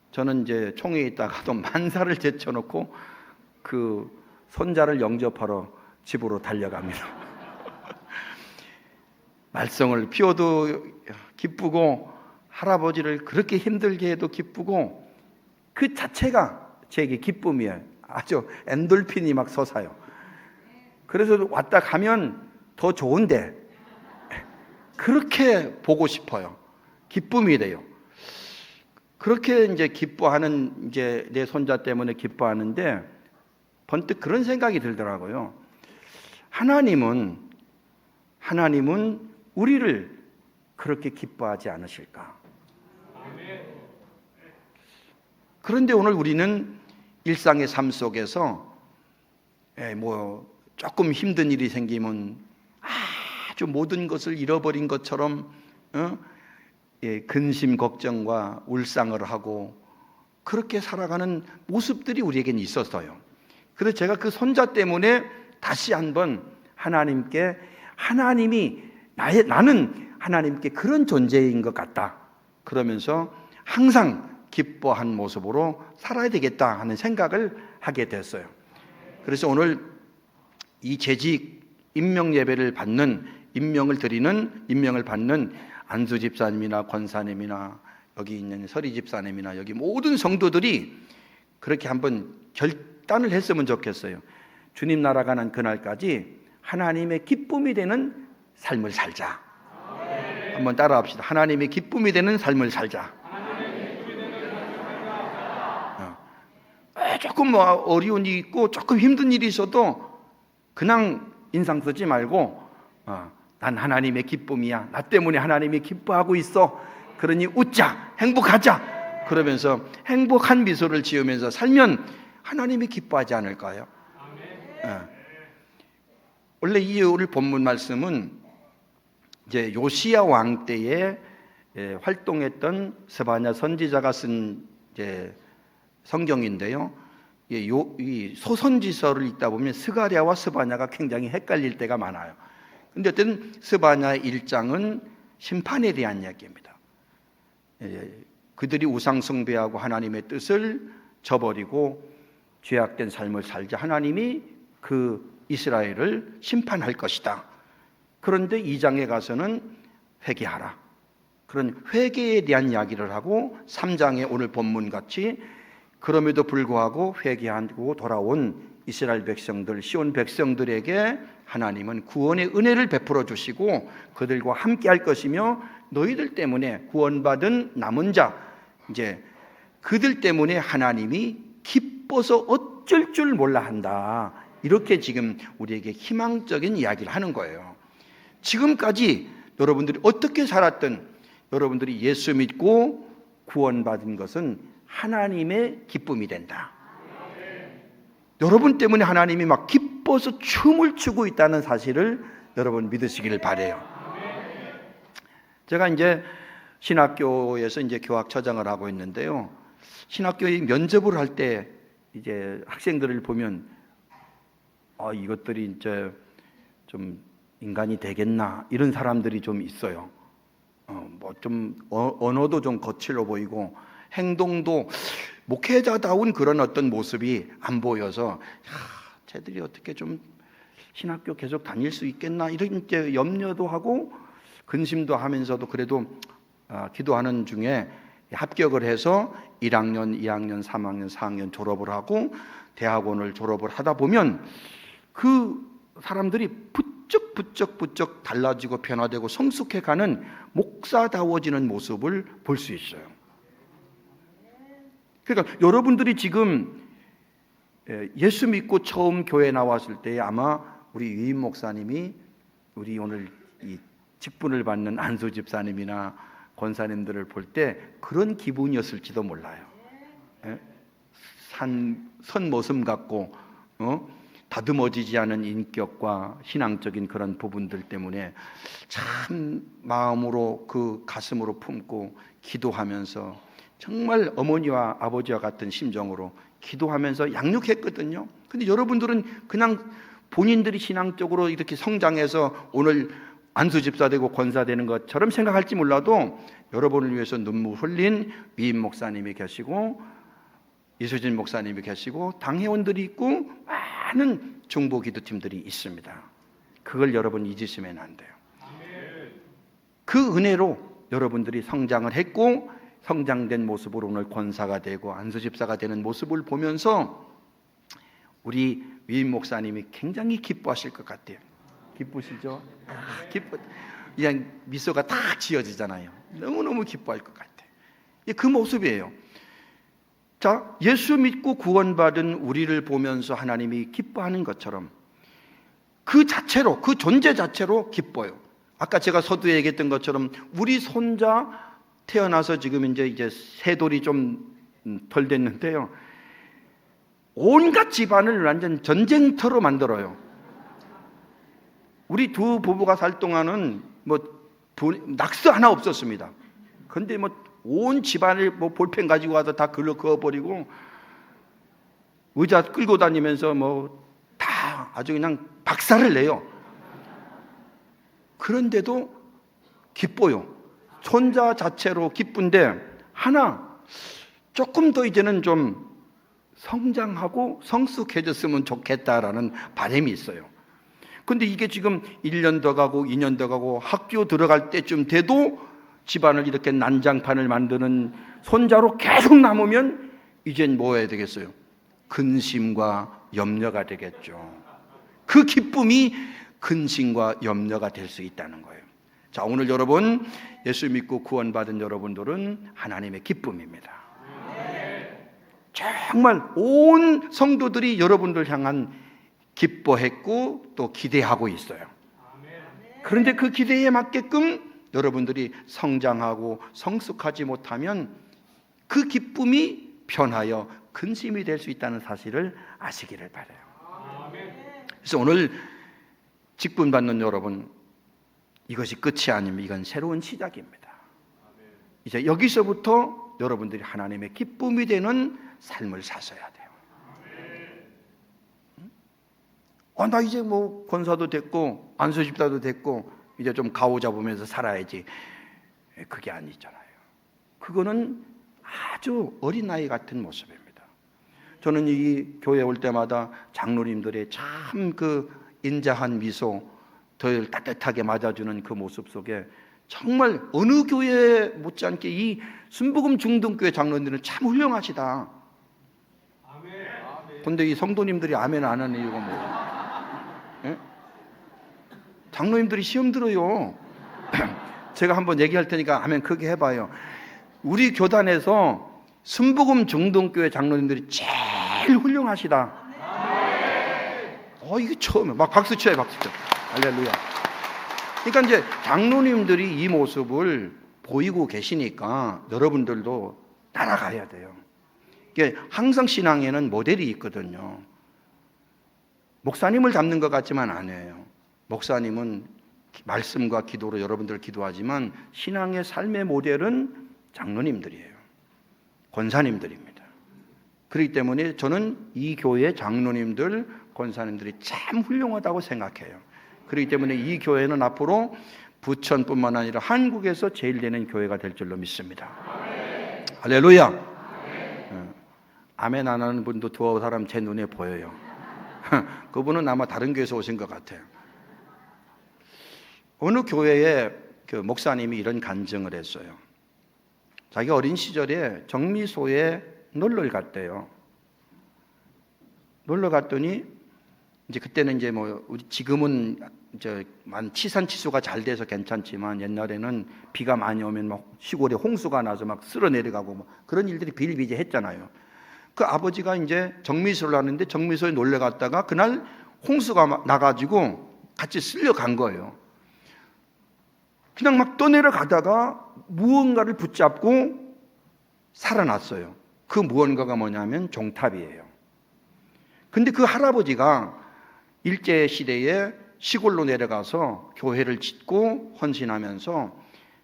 [SPEAKER 7] 저는 이제 총회에 있다가도 만사를 제쳐놓고 그 손자를 영접하러 집으로 달려갑니다. 말썽을 피워도 기쁘고 할아버지를 그렇게 힘들게 해도 기쁘고 그 자체가 제게 기쁨이에요. 아주 엔돌핀이 막 솟아요. 그래서 왔다 가면 더 좋은데 그렇게 보고 싶어요. 기쁨이 돼요. 그렇게 이제 기뻐하는 이제 내 손자 때문에 기뻐하는데 번뜩 그런 생각이 들더라고요. 하나님은 우리를 그렇게 기뻐하지 않으실까? 그런데 오늘 우리는 일상의 삶 속에서 뭐 조금 힘든 일이 생기면 아주 모든 것을 잃어버린 것처럼 근심 걱정과 울상을 하고 그렇게 살아가는 모습들이 우리에겐 있었어요. 그래서 제가 그 손자 때문에 다시 한번 하나님께 나는 하나님께 그런 존재인 것 같다. 그러면서 항상 기뻐한 모습으로 살아야 되겠다 하는 생각을 하게 됐어요. 그래서 오늘 이 재직 임명 예배를 받는 임명을 받는 안수 집사님이나 권사님이나 여기 있는 서리 집사님이나 여기 모든 성도들이 그렇게 한번 결단을 했으면 좋겠어요. 주님 나라 가는 그날까지 하나님의 기쁨이 되는 삶을 살자. 한번 따라합시다. 하나님의 기쁨이 되는 삶을 살자. 조금 어려운 일이 있고 조금 힘든 일이 있어도 그냥 인상 쓰지 말고 난 하나님의 기쁨이야. 나 때문에 하나님이 기뻐하고 있어. 그러니 웃자. 행복하자. 그러면서 행복한 미소를 지으면서 살면 하나님이 기뻐하지 않을까요? 원래 이 오늘 본문 말씀은 이제 요시야 왕 때에 활동했던 스바냐 선지자가 쓴 이제 성경인데요. 이 소선지서를 읽다 보면 스가랴와 스바냐가 굉장히 헷갈릴 때가 많아요. 근데 어쨌든 스바냐 1장은 심판에 대한 이야기입니다. 그들이 우상 숭배하고 하나님의 뜻을 저버리고 죄악된 삶을 살자 하나님이 그 이스라엘을 심판할 것이다. 그런데 2장에 가서는 회개하라. 그런 회개에 대한 이야기를 하고 3장에 오늘 본문 같이 그럼에도 불구하고 회개하고 돌아온 이스라엘 백성들, 시온 백성들에게 하나님은 구원의 은혜를 베풀어 주시고 그들과 함께 할 것이며 너희들 때문에 구원받은 남은 자, 이제 그들 때문에 하나님이 기뻐서 어쩔 줄 몰라 한다. 이렇게 지금 우리에게 희망적인 이야기를 하는 거예요. 지금까지 여러분들이 어떻게 살았든 여러분들이 예수 믿고 구원받은 것은 하나님의 기쁨이 된다. 여러분 때문에 하나님이 막 기뻐서 춤을 추고 있다는 사실을 여러분 믿으시기를 바라요. 제가 이제 신학교에서 이제 교학처장을 하고 있는데요. 신학교에 면접을 할 때 이제 학생들을 보면 이것들이 이제 좀 인간이 되겠나 이런 사람들이 좀 있어요. 뭐 좀 언어도 좀 거칠어 보이고 행동도 목회자다운 그런 어떤 모습이 안 보여서 쟤들이 어떻게 좀 신학교 계속 다닐 수 있겠나 이런 이제 염려도 하고 근심도 하면서도 그래도 기도하는 중에 합격을 해서 1학년, 2학년, 3학년, 4학년 졸업을 하고 대학원을 졸업을 하다 보면 그 사람들이 부쩍 달라지고 변화되고 성숙해가는 목사다워지는 모습을 볼 수 있어요. 그러니까 여러분들이 지금 예수 믿고 처음 교회 나왔을 때 아마 우리 유임 목사님이 우리 오늘 이 직분을 받는 안수 집사님이나 권사님들을 볼 때 그런 기분이었을지도 몰라요. 선 모습 같고 다듬어지지 않은 인격과 신앙적인 그런 부분들 때문에 참 마음으로 그 가슴으로 품고 기도하면서 정말 어머니와 아버지와 같은 심정으로 기도하면서 양육했거든요. 근데 여러분들은 그냥 본인들이 신앙적으로 이렇게 성장해서 오늘 안수 집사 되고 권사 되는 것처럼 생각할지 몰라도 여러분을 위해서 눈물 흘린 위임 목사님이 계시고 이수진 목사님이 계시고 당회원들이 있고 많은 중보 기도팀들이 있습니다. 그걸 여러분 잊으시면 안 돼요. 그 은혜로 여러분들이 성장을 했고 성장된 모습으로 오늘 권사가 되고 안수 집사가 되는 모습을 보면서 우리 위임 목사님이 굉장히 기뻐하실 것 같아요. 기쁘시죠? 그냥 미소가 딱 지어지잖아요. 너무너무 기뻐할 것 같아요. 그 모습이에요. 자, 예수 믿고 구원받은 우리를 보면서 하나님이 기뻐하는 것처럼 그 자체로, 그 존재 자체로 기뻐요. 아까 제가 서두에 얘기했던 것처럼 우리 손자 태어나서 지금 이제 세 돌이 좀 덜 됐는데요. 온갖 집안을 완전 전쟁터로 만들어요. 우리 두 부부가 살 동안은 낙서 하나 없었습니다. 근데 온 집안을 볼펜 가지고 와서 다 글로 그어버리고 의자 끌고 다니면서 다 아주 그냥 박살을 내요. 그런데도 기뻐요. 손자 자체로 기쁜데 하나 조금 더 이제는 좀 성장하고 성숙해졌으면 좋겠다라는 바람이 있어요. 근데 이게 지금 1년 더 가고 2년 더 가고 학교 들어갈 때쯤 돼도 집안을 이렇게 난장판을 만드는 손자로 계속 남으면 이젠 뭐 해야 되겠어요? 근심과 염려가 되겠죠. 그 기쁨이 근심과 염려가 될 수 있다는 거예요. 자, 오늘 여러분 예수 믿고 구원받은 여러분들은 하나님의 기쁨입니다. 정말 온 성도들이 여러분들 향한 기뻐했고 또 기대하고 있어요. 그런데 그 기대에 맞게끔 여러분들이 성장하고 성숙하지 못하면 그 기쁨이 변하여 근심이 될 수 있다는 사실을 아시기를 바라요. 그래서 오늘 직분 받는 여러분, 이것이 끝이 아니면 이건 새로운 시작입니다. 이제 여기서부터 여러분들이 하나님의 기쁨이 되는 삶을 사셔야 돼요. 나 이제 권사도 됐고 안수집사도 됐고 이제 좀 가오 잡으면서 살아야지. 그게 아니잖아요. 그거는 아주 어린아이 같은 모습입니다. 저는 이 교회 올 때마다 장로님들의 참 그 인자한 미소, 덜 따뜻하게 맞아주는 그 모습 속에 정말 어느 교회 못지않게 이 순복음 중등교회 장로님들은 참 훌륭하시다. 근데 이 성도님들이 아멘 안 하는 이유가 뭐예요? 예? 장로님들이 시험 들어요. 제가 한번 얘기할 테니까 아멘 크게 해봐요. 우리 교단에서 순복음 중등교회 장로님들이 제일 훌륭하시다. 이게 처음에 막 박수 쳐요, 박수 쳐. 할렐루야. 그러니까 이제 장로님들이 이 모습을 보이고 계시니까 여러분들도 따라가야 돼요. 이게 항상 신앙에는 모델이 있거든요. 목사님을 닮는 것 같지만 아니에요. 목사님은 말씀과 기도로 여러분들 기도하지만 신앙의 삶의 모델은 장로님들이에요. 권사님들입니다. 그렇기 때문에 저는 이 교회 장로님들, 권사님들이 참 훌륭하다고 생각해요. 그렇기 때문에 이 교회는 앞으로 부천뿐만 아니라 한국에서 제일 되는 교회가 될 줄로 믿습니다. 아멘. 할렐루야. 아멘. 아멘 안 하는 분도 두어 사람 제 눈에 보여요. 그분은 아마 다른 교회에서 오신 것 같아요. 어느 교회에 그 목사님이 이런 간증을 했어요. 자기 어린 시절에 정미소에 놀러 갔대요. 놀러 갔더니 이제 그때는 이제 우리 지금은 이제 치산치수가 잘 돼서 괜찮지만 옛날에는 비가 많이 오면 막 시골에 홍수가 나서 막 쓸어 내려가고 그런 일들이 비일비재했잖아요. 그 아버지가 이제 정미소를 하는데 정미소에 놀러 갔다가 그날 홍수가 나가지고 같이 쓸려간 거예요. 그냥 막 떠내려가다가 무언가를 붙잡고 살아났어요. 그 무언가가 뭐냐면 종탑이에요. 근데 그 할아버지가 일제시대에 시골로 내려가서 교회를 짓고 헌신하면서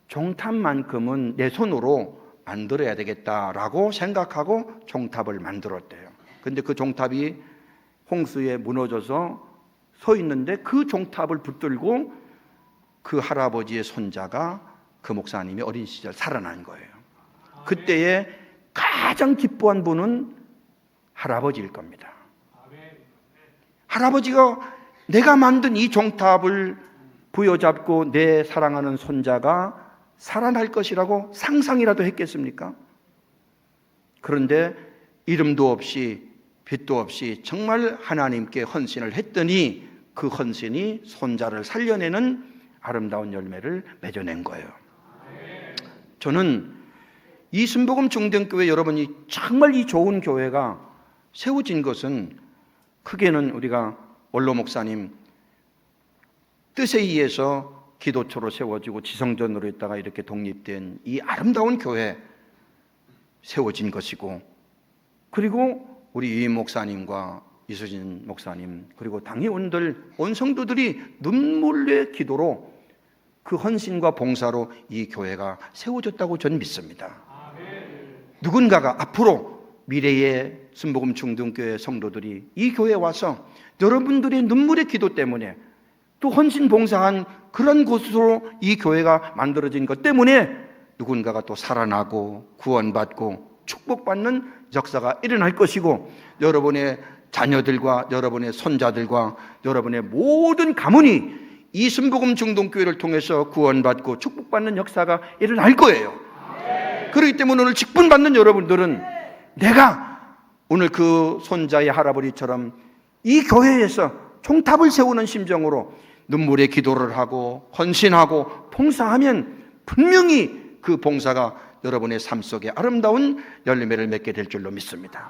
[SPEAKER 7] 종탑만큼은 내 손으로 만들어야 되겠다라고 생각하고 종탑을 만들었대요. 근데 그 종탑이 홍수에 무너져서 서 있는데 그 종탑을 붙들고 그 할아버지의 손자가 그 목사님이 어린 시절 살아난 거예요. 그때에 가장 기뻐한 분은 할아버지일 겁니다. 할아버지가 내가 만든 이 종탑을 부여잡고 내 사랑하는 손자가 살아날 것이라고 상상이라도 했겠습니까? 그런데 이름도 없이 빛도 없이 정말 하나님께 헌신을 했더니 그 헌신이 손자를 살려내는 아름다운 열매를 맺어낸 거예요. 저는 이 순복음 중등교회 여러분이 정말 이 좋은 교회가 세워진 것은 크게는 우리가 원로 목사님 뜻에 의해서 기도처로 세워지고 지성전으로 있다가 이렇게 독립된 이 아름다운 교회 세워진 것이고, 그리고 우리 유임 목사님과 이수진 목사님 그리고 당회원들 온 성도들이 눈물의 기도로 그 헌신과 봉사로 이 교회가 세워졌다고 저는 믿습니다. 누군가가 앞으로 미래의 순복음 중등교회 성도들이 이 교회에 와서 여러분들의 눈물의 기도 때문에 또 헌신 봉사한 그런 곳으로 이 교회가 만들어진 것 때문에 누군가가 또 살아나고 구원받고 축복받는 역사가 일어날 것이고, 여러분의 자녀들과 여러분의 손자들과 여러분의 모든 가문이 이 순복음 중동교회를 통해서 구원받고 축복받는 역사가 일어날 거예요. 그렇기 때문에 오늘 직분받는 여러분들은 내가 오늘 그 손자의 할아버지처럼 이 교회에서 총탑을 세우는 심정으로 눈물의 기도를 하고 헌신하고 봉사하면 분명히 그 봉사가 여러분의 삶 속에 아름다운 열매를 맺게 될 줄로 믿습니다.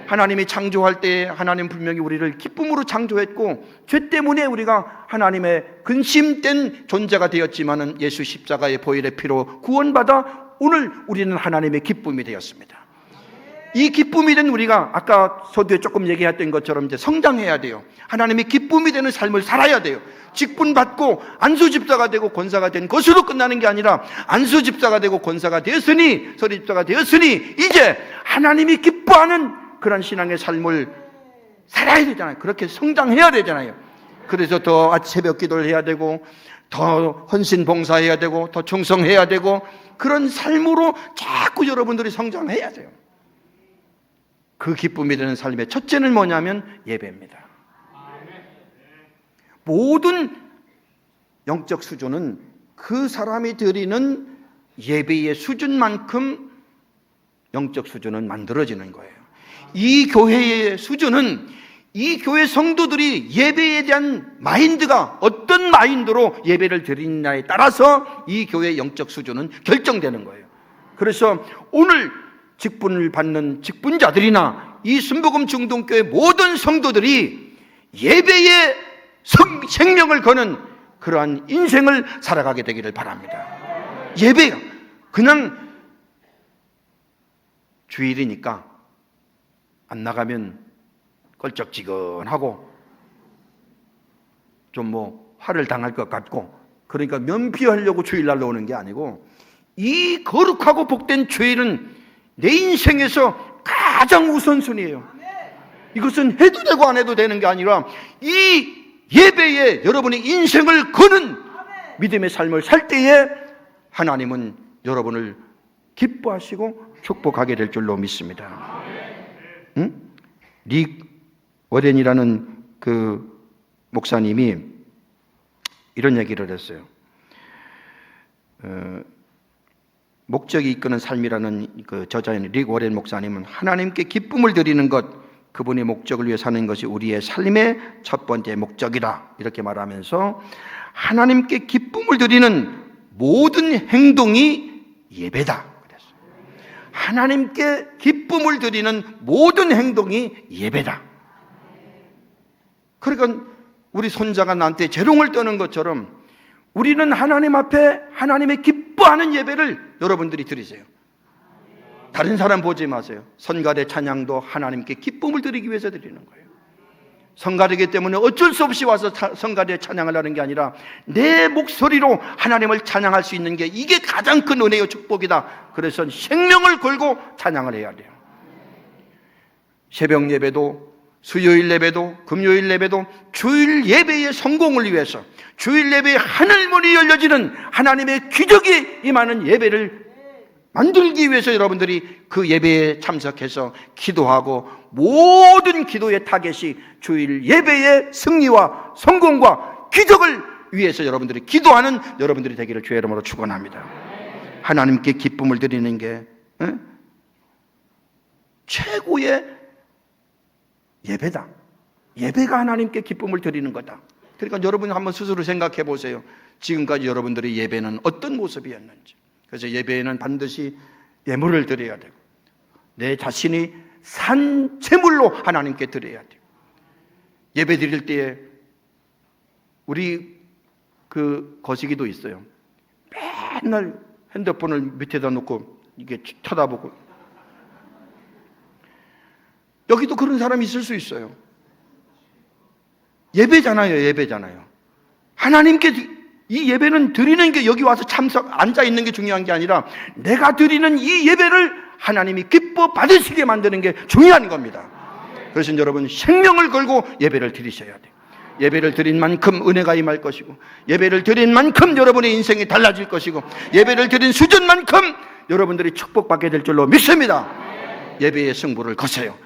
[SPEAKER 7] 하나님이 창조할 때 하나님 분명히 우리를 기쁨으로 창조했고, 죄 때문에 우리가 하나님의 근심된 존재가 되었지만은 예수 십자가의 보혈의 피로 구원받아 오늘 우리는 하나님의 기쁨이 되었습니다. 이 기쁨이 된 우리가 아까 서두에 조금 얘기했던 것처럼 이제 성장해야 돼요. 하나님의 기쁨이 되는 삶을 살아야 돼요. 직분받고 안수집사가 되고 권사가 된 것으로 끝나는 게 아니라 안수집사가 되고 권사가 되었으니, 서리집사가 되었으니 이제 하나님이 기뻐하는 그런 신앙의 삶을 살아야 되잖아요. 그렇게 성장해야 되잖아요. 그래서 더 새벽 기도를 해야 되고 더 헌신 봉사해야 되고 더 충성해야 되고 그런 삶으로 자꾸 여러분들이 성장해야 돼요. 그 기쁨이 되는 삶의 첫째는 뭐냐면 예배입니다. 모든 영적 수준은 그 사람이 드리는 예배의 수준만큼 영적 수준은 만들어지는 거예요. 이 교회의 수준은 이 교회 성도들이 예배에 대한 마인드가 어떤 마인드로 예배를 드리느냐에 따라서 이 교회의 영적 수준은 결정되는 거예요. 그래서 오늘 직분을 받는 직분자들이나 이 순복음 중동교회 모든 성도들이 예배에 생명을 거는 그러한 인생을 살아가게 되기를 바랍니다. 예배가 그냥 주일이니까 안 나가면 껄쩍지근하고 좀 화를 당할 것 같고, 그러니까 면피하려고 주일날 오는 게 아니고, 이 거룩하고 복된 주일은 내 인생에서 가장 우선순위예요. 이것은 해도 되고 안 해도 되는 게 아니라 이 예배에 여러분의 인생을 거는 믿음의 삶을 살 때에 하나님은 여러분을 기뻐하시고 축복하게 될 줄로 믿습니다. 응? 릭 워렌이라는 그 목사님이 이런 얘기를 했어요. 목적이 이끄는 삶이라는 그 저자인 릭 워렌 목사님은 하나님께 기쁨을 드리는 것, 그분의 목적을 위해 사는 것이 우리의 삶의 첫 번째 목적이다, 이렇게 말하면서 하나님께 기쁨을 드리는 모든 행동이 예배다 그랬어요. 하나님께 기쁨을 드리는 모든 행동이 예배다. 그러니까 우리 손자가 나한테 재롱을 떠는 것처럼 우리는 하나님 앞에 하나님의 기뻐하는 예배를 여러분들이 드리세요. 다른 사람 보지 마세요. 성가대 찬양도 하나님께 기쁨을 드리기 위해서 드리는 거예요. 성가대기 때문에 어쩔 수 없이 와서 성가대 찬양을 하는 게 아니라 내 목소리로 하나님을 찬양할 수 있는 게 이게 가장 큰 은혜요 축복이다. 그래서 생명을 걸고 찬양을 해야 돼요. 새벽 예배도 수요일 예배도 금요일 예배도 주일 예배의 성공을 위해서, 주일 예배의 하늘문이 열려지는 하나님의 기적이 임하는 예배를 만들기 위해서 여러분들이 그 예배에 참석해서 기도하고 모든 기도의 타겟이 주일 예배의 승리와 성공과 기적을 위해서 여러분들이 기도하는 여러분들이 되기를 주의 이름으로 축원합니다. 하나님께 기쁨을 드리는 게 최고의 예배다. 예배가 하나님께 기쁨을 드리는 거다. 그러니까 여러분 한번 스스로 생각해 보세요. 지금까지 여러분들의 예배는 어떤 모습이었는지. 그래서 예배에는 반드시 예물을 드려야 되고 내 자신이 산 제물로 하나님께 드려야 돼요. 예배 드릴 때에 우리 그 거시기도 있어요. 맨날 핸드폰을 밑에다 놓고 이게 쳐다보고. 여기도 그런 사람이 있을 수 있어요. 예배잖아요, 예배잖아요. 하나님께 이 예배는 드리는 게 여기 와서 앉아 있는 게 중요한 게 아니라 내가 드리는 이 예배를 하나님이 기뻐 받으시게 만드는 게 중요한 겁니다. 그래서 여러분 생명을 걸고 예배를 드리셔야 돼요. 예배를 드린 만큼 은혜가 임할 것이고 예배를 드린 만큼 여러분의 인생이 달라질 것이고 예배를 드린 수준만큼 여러분들이 축복받게 될 줄로 믿습니다. 예배의 승부를 거세요.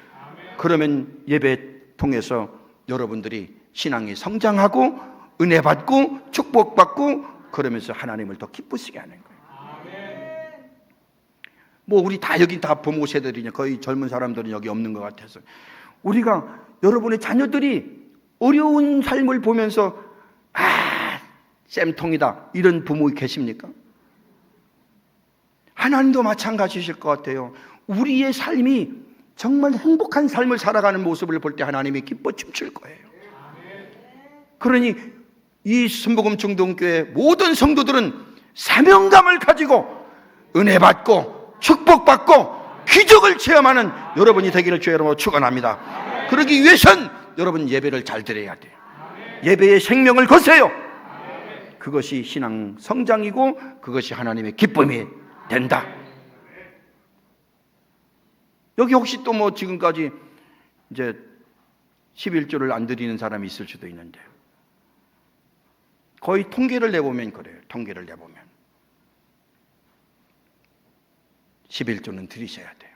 [SPEAKER 7] 그러면 예배 통해서 여러분들이 신앙이 성장하고 은혜 받고 축복받고 그러면서 하나님을 더 기쁘시게 하는 거예요. 뭐 우리 다 여기 다 부모 세대들이냐 거의 젊은 사람들은 여기 없는 것 같아서 우리가 여러분의 자녀들이 어려운 삶을 보면서 쌤통이다 이런 부모 계십니까? 하나님도 마찬가지실 것 같아요. 우리의 삶이 정말 행복한 삶을 살아가는 모습을 볼 때 하나님이 기뻐 춤출 거예요. 그러니 이 순복음 중동교회 모든 성도들은 사명감을 가지고 은혜 받고 축복받고 기적을 체험하는 여러분이 되기를 주의 이름으로 축원합니다. 그러기 위해선 여러분 예배를 잘 드려야 돼요. 예배의 생명을 거세요. 그것이 신앙 성장이고 그것이 하나님의 기쁨이 된다. 여기 혹시 또 뭐 지금까지 이제 11조를 안 드리는 사람이 있을 수도 있는데 거의 통계를 내보면 그래요. 통계를 내보면 11조는 드리셔야 돼요.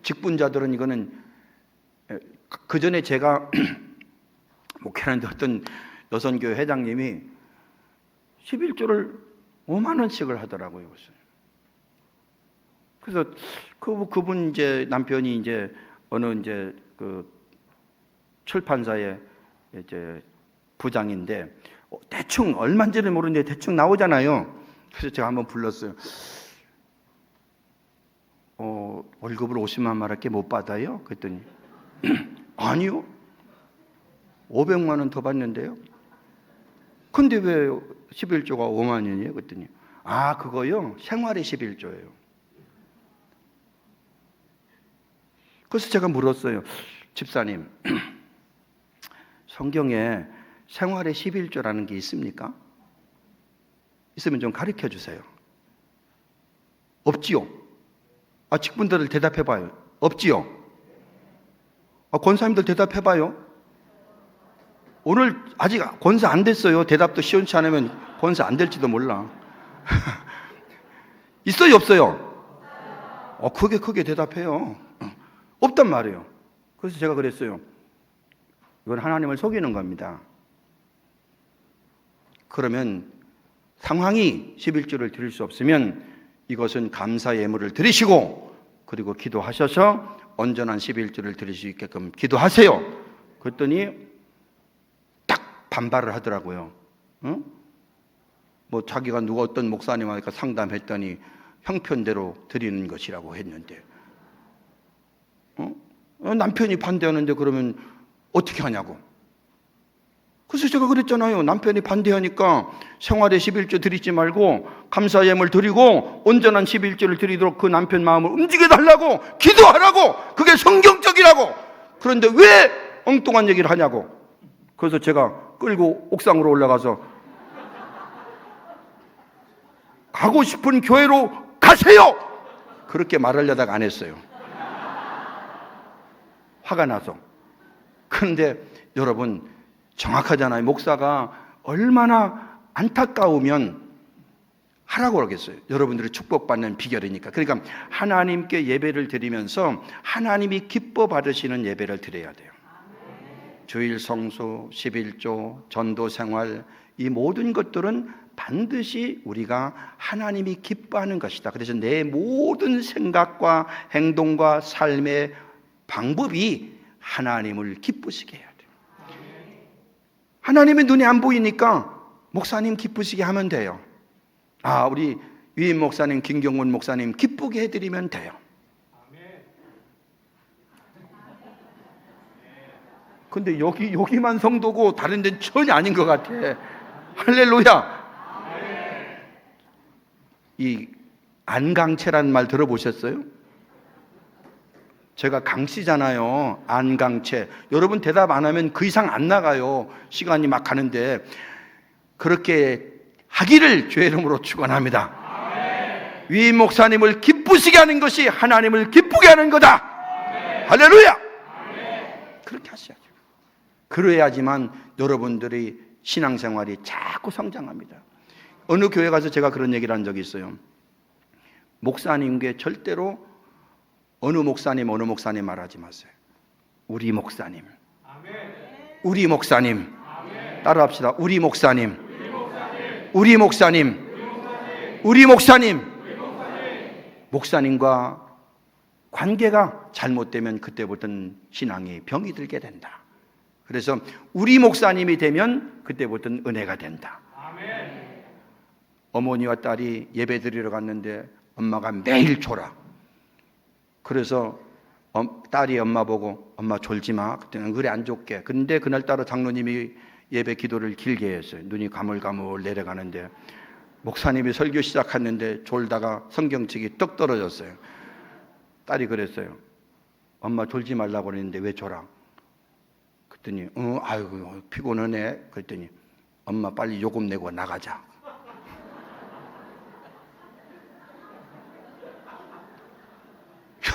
[SPEAKER 7] 직분자들은 이거는 그 전에 제가 목회하는데 어떤 여선교회 회장님이 11조를 5만 원씩을 하더라고요. 그래서 그분 이제 남편이 이제 어느 이제 그 출판사의 이제 부장인데 대충 얼마인지는 모르는데 대충 나오잖아요. 그래서 제가 한번 불렀어요. 월급을 50만 원밖에 못 받아요? 그랬더니 아니요. 500만 원 더 받는데요. 근데 왜 11조가 5만 원이에요? 그랬더니 그거요. 생활의 11조예요. 그래서 제가 물었어요. 집사님, 성경에 생활의 11조라는 게 있습니까? 있으면 좀 가르쳐 주세요. 없지요? 직분들 대답해봐요. 없지요? 권사님들 대답해봐요. 오늘 아직 권사 안 됐어요. 대답도 시원치 않으면 권사 안 될지도 몰라. 있어요, 없어요? 크게 대답해요. 없단 말이에요. 그래서 제가 그랬어요. 이건 하나님을 속이는 겁니다. 그러면 상황이 11조를 드릴 수 없으면 이것은 감사 예물을 드리시고 그리고 기도하셔서 온전한 11조를 드릴 수 있게끔 기도하세요. 그랬더니 딱 반발을 하더라고요. 뭐 자기가 누가 어떤 목사님하고 상담했더니 형편대로 드리는 것이라고 했는데 남편이 반대하는데 그러면 어떻게 하냐고. 그래서 제가 그랬잖아요. 남편이 반대하니까 생활의 11조 드리지 말고 감사 예물 드리고 온전한 11조를 드리도록 그 남편 마음을 움직여 달라고 기도하라고. 그게 성경적이라고. 그런데 왜 엉뚱한 얘기를 하냐고. 그래서 제가 끌고 옥상으로 올라가서 가고 싶은 교회로 가세요. 그렇게 말하려다가 안 했어요. 화가 나서. 그런데 여러분 정확하잖아요. 목사가 얼마나 안타까우면 하라고 그러겠어요. 여러분들이 축복받는 비결이니까. 그러니까 하나님께 예배를 드리면서 하나님이 기뻐 받으시는 예배를 드려야 돼요. 주일 성수, 11조, 전도 생활, 이 모든 것들은 반드시 우리가 하나님이 기뻐하는 것이다. 그래서 내 모든 생각과 행동과 삶의 방법이 하나님을 기쁘시게 해야 돼요. 하나님의 눈에 안 보이니까 목사님 기쁘시게 하면 돼요. 우리 위임 목사님, 김경문 목사님 기쁘게 해드리면 돼요. 근데 여기만 성도고 다른 데는 전혀 아닌 것 같아. 할렐루야. 이 안강채라는 말 들어보셨어요? 제가 강씨잖아요. 안강채. 여러분 대답 안 하면 그 이상 안 나가요. 시간이 막 가는데. 그렇게 하기를 주의 이름으로 축원합니다. 위임 목사님을 기쁘시게 하는 것이 하나님을 기쁘게 하는 거다. 할렐루야. 그렇게 하셔야죠. 그래야지만 여러분들이 신앙생활이 자꾸 성장합니다. 어느 교회 가서 제가 그런 얘기를 한 적이 있어요. 목사님께 절대로 어느 목사님 말하지 마세요. 우리 목사님. 우리 목사님. 따라합시다. 우리 목사님. 우리 목사님. 우리 목사님. 목사님과 관계가 잘못되면 그때부터는 신앙이 병이 들게 된다. 그래서 우리 목사님이 되면 그때부터는 은혜가 된다. 어머니와 딸이 예배 드리러 갔는데 엄마가 매일 졸아. 그래서 딸이 엄마 보고 엄마 졸지 마. 그때는 그래 안 졸게. 근데 그날따라 장로님이 예배 기도를 길게 했어요. 눈이 가물가물 내려가는데 목사님이 설교 시작했는데 졸다가 성경책이 떡 떨어졌어요. 딸이 그랬어요. 엄마 졸지 말라고 그랬는데 왜 졸아? 그랬더니 아이고 피곤하네. 그랬더니 엄마 빨리 요금 내고 나가자.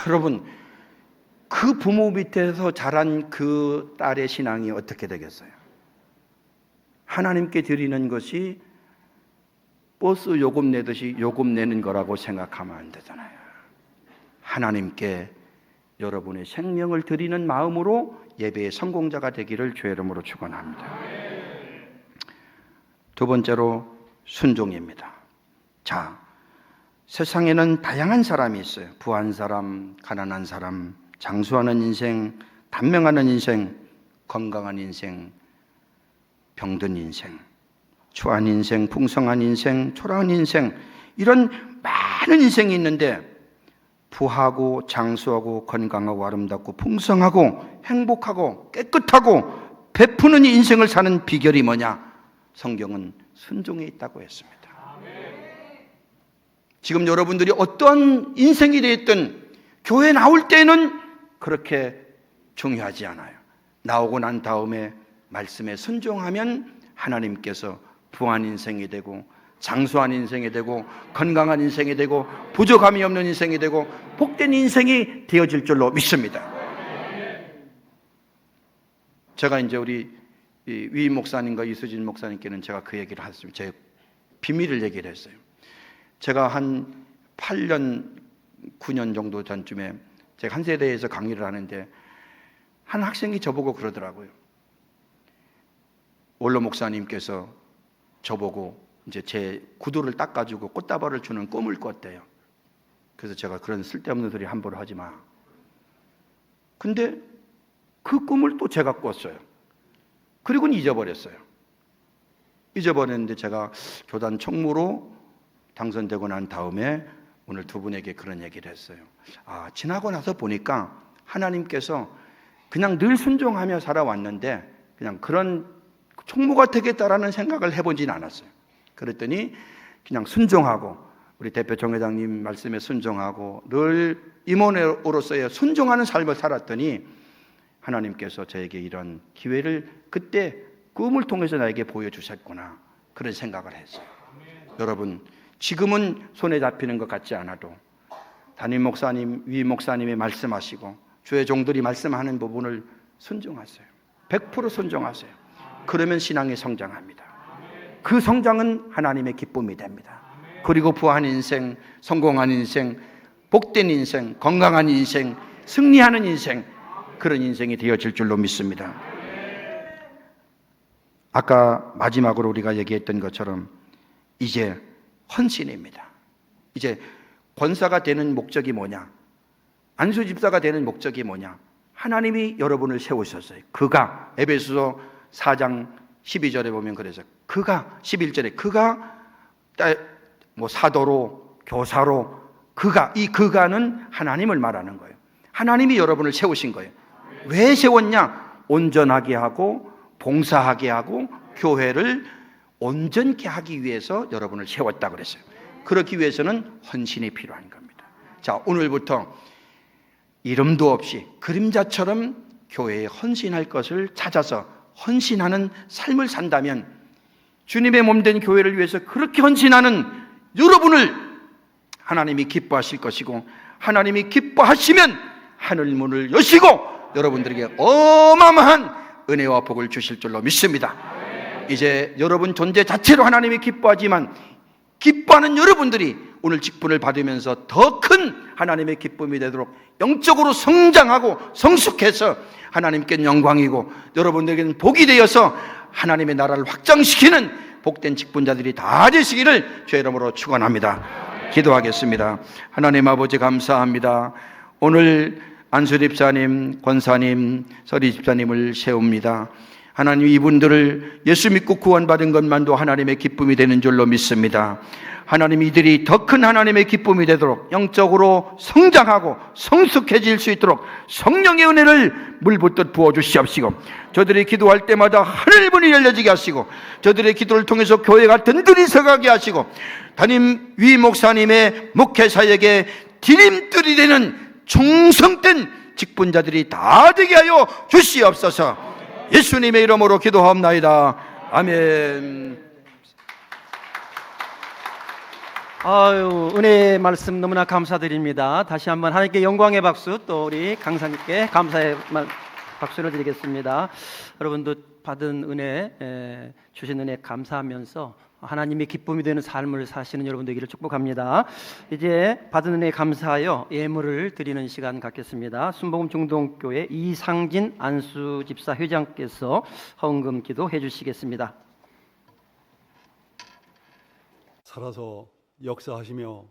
[SPEAKER 7] 여러분 그 부모 밑에서 자란 그 딸의 신앙이 어떻게 되겠어요? 하나님께 드리는 것이 버스 요금 내듯이 요금 내는 거라고 생각하면 안 되잖아요. 하나님께 여러분의 생명을 드리는 마음으로 예배의 성공자가 되기를 주의 이름으로 축원합니다. 두 번째로 순종입니다. 자, 세상에는 다양한 사람이 있어요. 부한 사람, 가난한 사람, 장수하는 인생, 단명하는 인생, 건강한 인생, 병든 인생, 추한 인생, 풍성한 인생, 초라한 인생, 이런 많은 인생이 있는데 부하고 장수하고 건강하고 아름답고 풍성하고 행복하고 깨끗하고 베푸는 인생을 사는 비결이 뭐냐? 성경은 순종에 있다고 했습니다. 지금 여러분들이 어떤 인생이 되었든 교회 나올 때는 그렇게 중요하지 않아요. 나오고 난 다음에 말씀에 순종하면 하나님께서 부한 인생이 되고 장수한 인생이 되고 건강한 인생이 되고 부족함이 없는 인생이 되고 복된 인생이 되어질 줄로 믿습니다. 제가 이제 우리 위임 목사님과 이수진 목사님께는 제가 그 얘기를 했습니다. 제 비밀을 얘기를 했어요. 제가 한 8년, 9년 정도 전쯤에 제가 한 세대에서 강의를 하는데 한 학생이 저보고 그러더라고요. 원로 목사님께서 저보고 이제 제 구두를 닦아주고 꽃다발을 주는 꿈을 꿨대요. 그래서 제가 그런 쓸데없는 소리 함부로 하지 마. 근데 그 꿈을 또 제가 꿨어요. 그리고는 잊어버렸어요. 잊어버렸는데 제가 교단 총무로 당선되고 난 다음에 오늘 두 분에게 그런 얘기를 했어요. 지나고 나서 보니까 하나님께서 그냥 늘 순종하며 살아왔는데 그냥 그런 총무가 되겠다라는 생각을 해보진 않았어요. 그랬더니 그냥 순종하고 우리 대표 정회장님 말씀에 순종하고 늘 임원으로서의 순종하는 삶을 살았더니 하나님께서 저에게 이런 기회를 그때 꿈을 통해서 나에게 보여주셨구나 그런 생각을 했어요. 여러분 지금은 손에 잡히는 것 같지 않아도 담임 목사님, 위임 목사님이 말씀하시고 주의 종들이 말씀하는 부분을 순종하세요. 100% 순종하세요. 그러면 신앙이 성장합니다. 그 성장은 하나님의 기쁨이 됩니다. 그리고 부한 인생, 성공한 인생, 복된 인생, 건강한 인생, 승리하는 인생, 그런 인생이 되어질 줄로 믿습니다. 아까 마지막으로 우리가 얘기했던 것처럼 이제 헌신입니다. 이제 권사가 되는 목적이 뭐냐? 안수 집사가 되는 목적이 뭐냐? 하나님이 여러분을 세우셨어요. 그가 에베소서 4장 12절에 보면 그래서 그가 11절에 그가 사도로 교사로 그가는 하나님을 말하는 거예요. 하나님이 여러분을 세우신 거예요. 왜 세웠냐? 온전하게 하고 봉사하게 하고 교회를 온전케 하기 위해서 여러분을 세웠다 그랬어요. 그렇기 위해서는 헌신이 필요한 겁니다. 자, 오늘부터 이름도 없이 그림자처럼 교회에 헌신할 것을 찾아서 헌신하는 삶을 산다면 주님의 몸된 교회를 위해서 그렇게 헌신하는 여러분을 하나님이 기뻐하실 것이고, 하나님이 기뻐하시면 하늘 문을 여시고 여러분들에게 어마어마한 은혜와 복을 주실 줄로 믿습니다. 이제 여러분 존재 자체로 하나님이 기뻐하지만 기뻐하는 여러분들이 오늘 직분을 받으면서 더 큰 하나님의 기쁨이 되도록 영적으로 성장하고 성숙해서 하나님께 영광이고 여러분들에게는 복이 되어서 하나님의 나라를 확장시키는 복된 직분자들이 다 되시기를 주의 이름으로 축원합니다. 기도하겠습니다. 하나님 아버지 감사합니다. 오늘 안수 집사님, 권사님, 서리 집사님을 세웁니다. 하나님, 이분들을 예수 믿고 구원받은 것만도 하나님의 기쁨이 되는 줄로 믿습니다. 하나님, 이들이 더 큰 하나님의 기쁨이 되도록 영적으로 성장하고 성숙해질 수 있도록 성령의 은혜를 물붓듯 부어주시옵시고, 저들이 기도할 때마다 하늘문이 열려지게 하시고, 저들의 기도를 통해서 교회가 든든히 서가게 하시고, 담임 위 목사님의 목회사역에 디딤돌이 되는 충성된 직분자들이 다 되게 하여 주시옵소서. 예수님의 이름으로 기도하옵나이다. 아멘.
[SPEAKER 3] 아유, 은혜의 말씀 너무나 감사드립니다. 다시 한번 하나님께 영광의 박수, 또 우리 강사님께 감사의 박수를 드리겠습니다. 여러분도 받은 은혜, 주신 은혜 감사하면서 하나님의 기쁨이 되는 삶을 사시는 여러분 되기를 축복합니다. 이제 받은 은혜 감사하여 예물을 드리는 시간 갖겠습니다. 순복음 중동교회 이상진 안수 집사 회장께서 헌금 기도해 주시겠습니다.
[SPEAKER 8] 살아서 역사하시며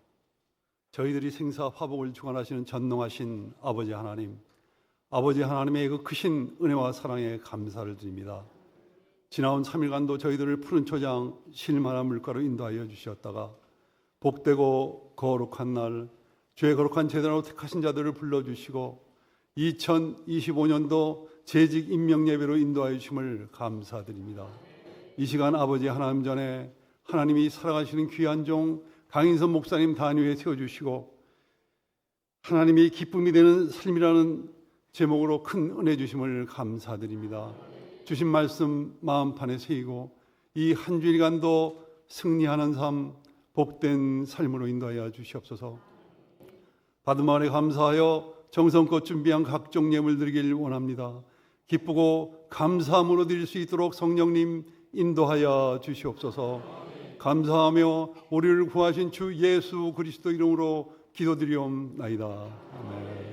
[SPEAKER 8] 저희들이 생사 화복을 주관하시는 전능하신 아버지 하나님, 아버지 하나님의 그 크신 은혜와 사랑에 감사를 드립니다. 지나온 3일간도 저희들을 푸른 초장 실만한 물가로 인도하여 주셨다가 복되고 거룩한 날 주의 거룩한 제단으로 택하신 자들을 불러주시고 2025년도 재직 임명 예배로 인도하여 주심을 감사드립니다. 이 시간 아버지 하나님 전에 하나님이 살아가시는 귀한 종 강인선 목사님 단위에 세워주시고 하나님이 기쁨이 되는 삶이라는 제목으로 큰 은혜 주심을 감사드립니다. 주신 말씀 마음판에 새기고 이 한 주일간도 승리하는 삶, 복된 삶으로 인도하여 주시옵소서. 받은 말에 감사하여 정성껏 준비한 각종 예물 드리길 원합니다. 기쁘고 감사함으로 드릴 수 있도록 성령님 인도하여 주시옵소서. 감사하며 우리를 구하신 주 예수 그리스도 이름으로 기도드리옵나이다. 아멘.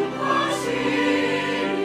[SPEAKER 2] 거룩하신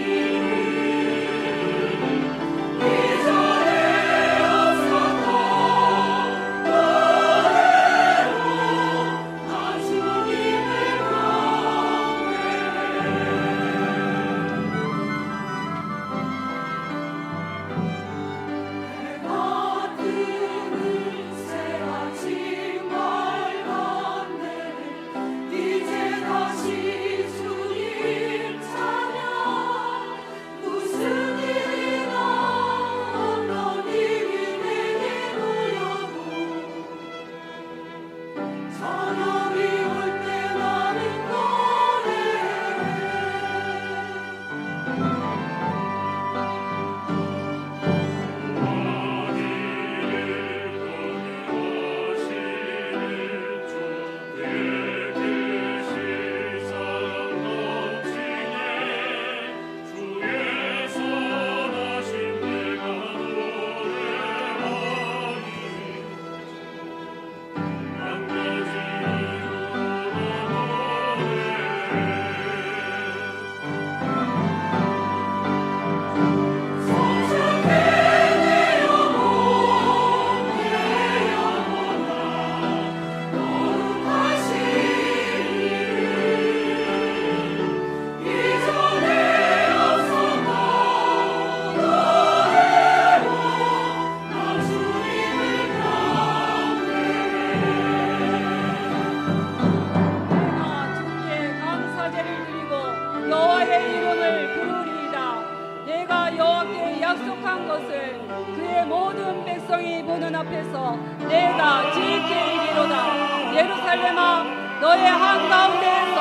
[SPEAKER 2] 앞에서 내가 지키리로다. 예루살렘아, 너의 한가운데에서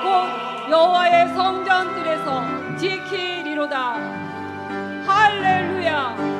[SPEAKER 2] 곧 여호와의 성전들에서 지키리로다. 할렐루야.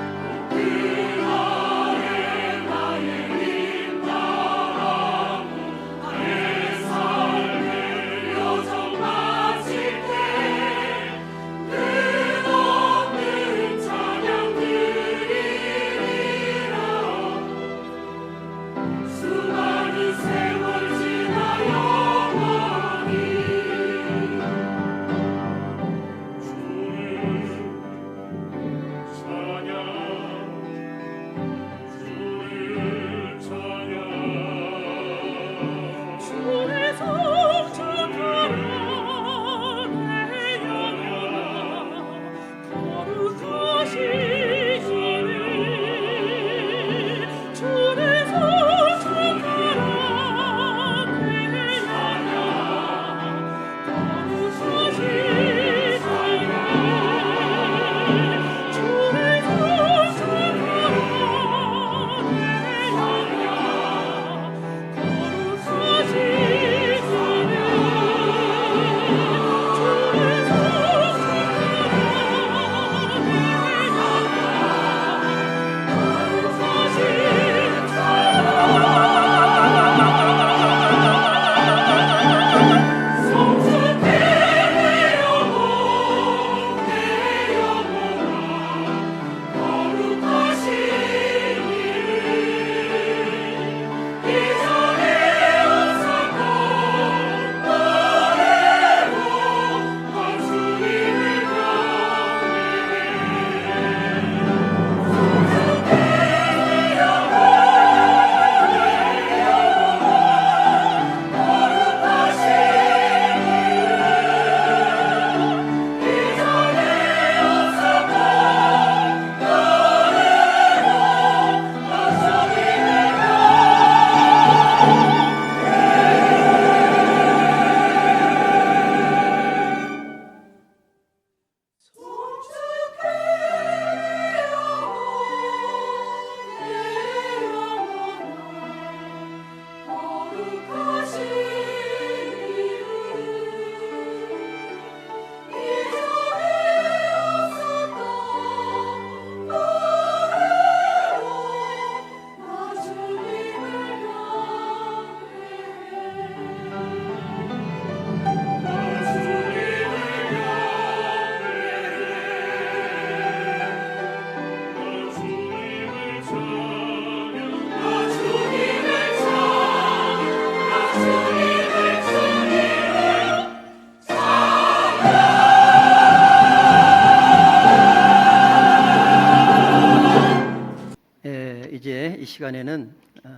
[SPEAKER 3] 이제 이 시간에는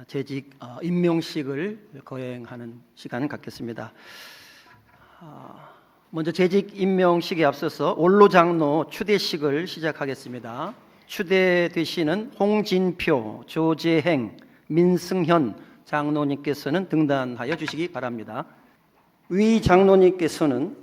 [SPEAKER 3] 재직 임명식을 거행하는 시간을 갖겠습니다. 먼저 재직 임명식에 앞서서 원로 장로 추대식을 시작하겠습니다. 추대되시는 홍진표, 조재행, 민승현 장로님께서는 등단하여 주시기 바랍니다. 위 장로님께서는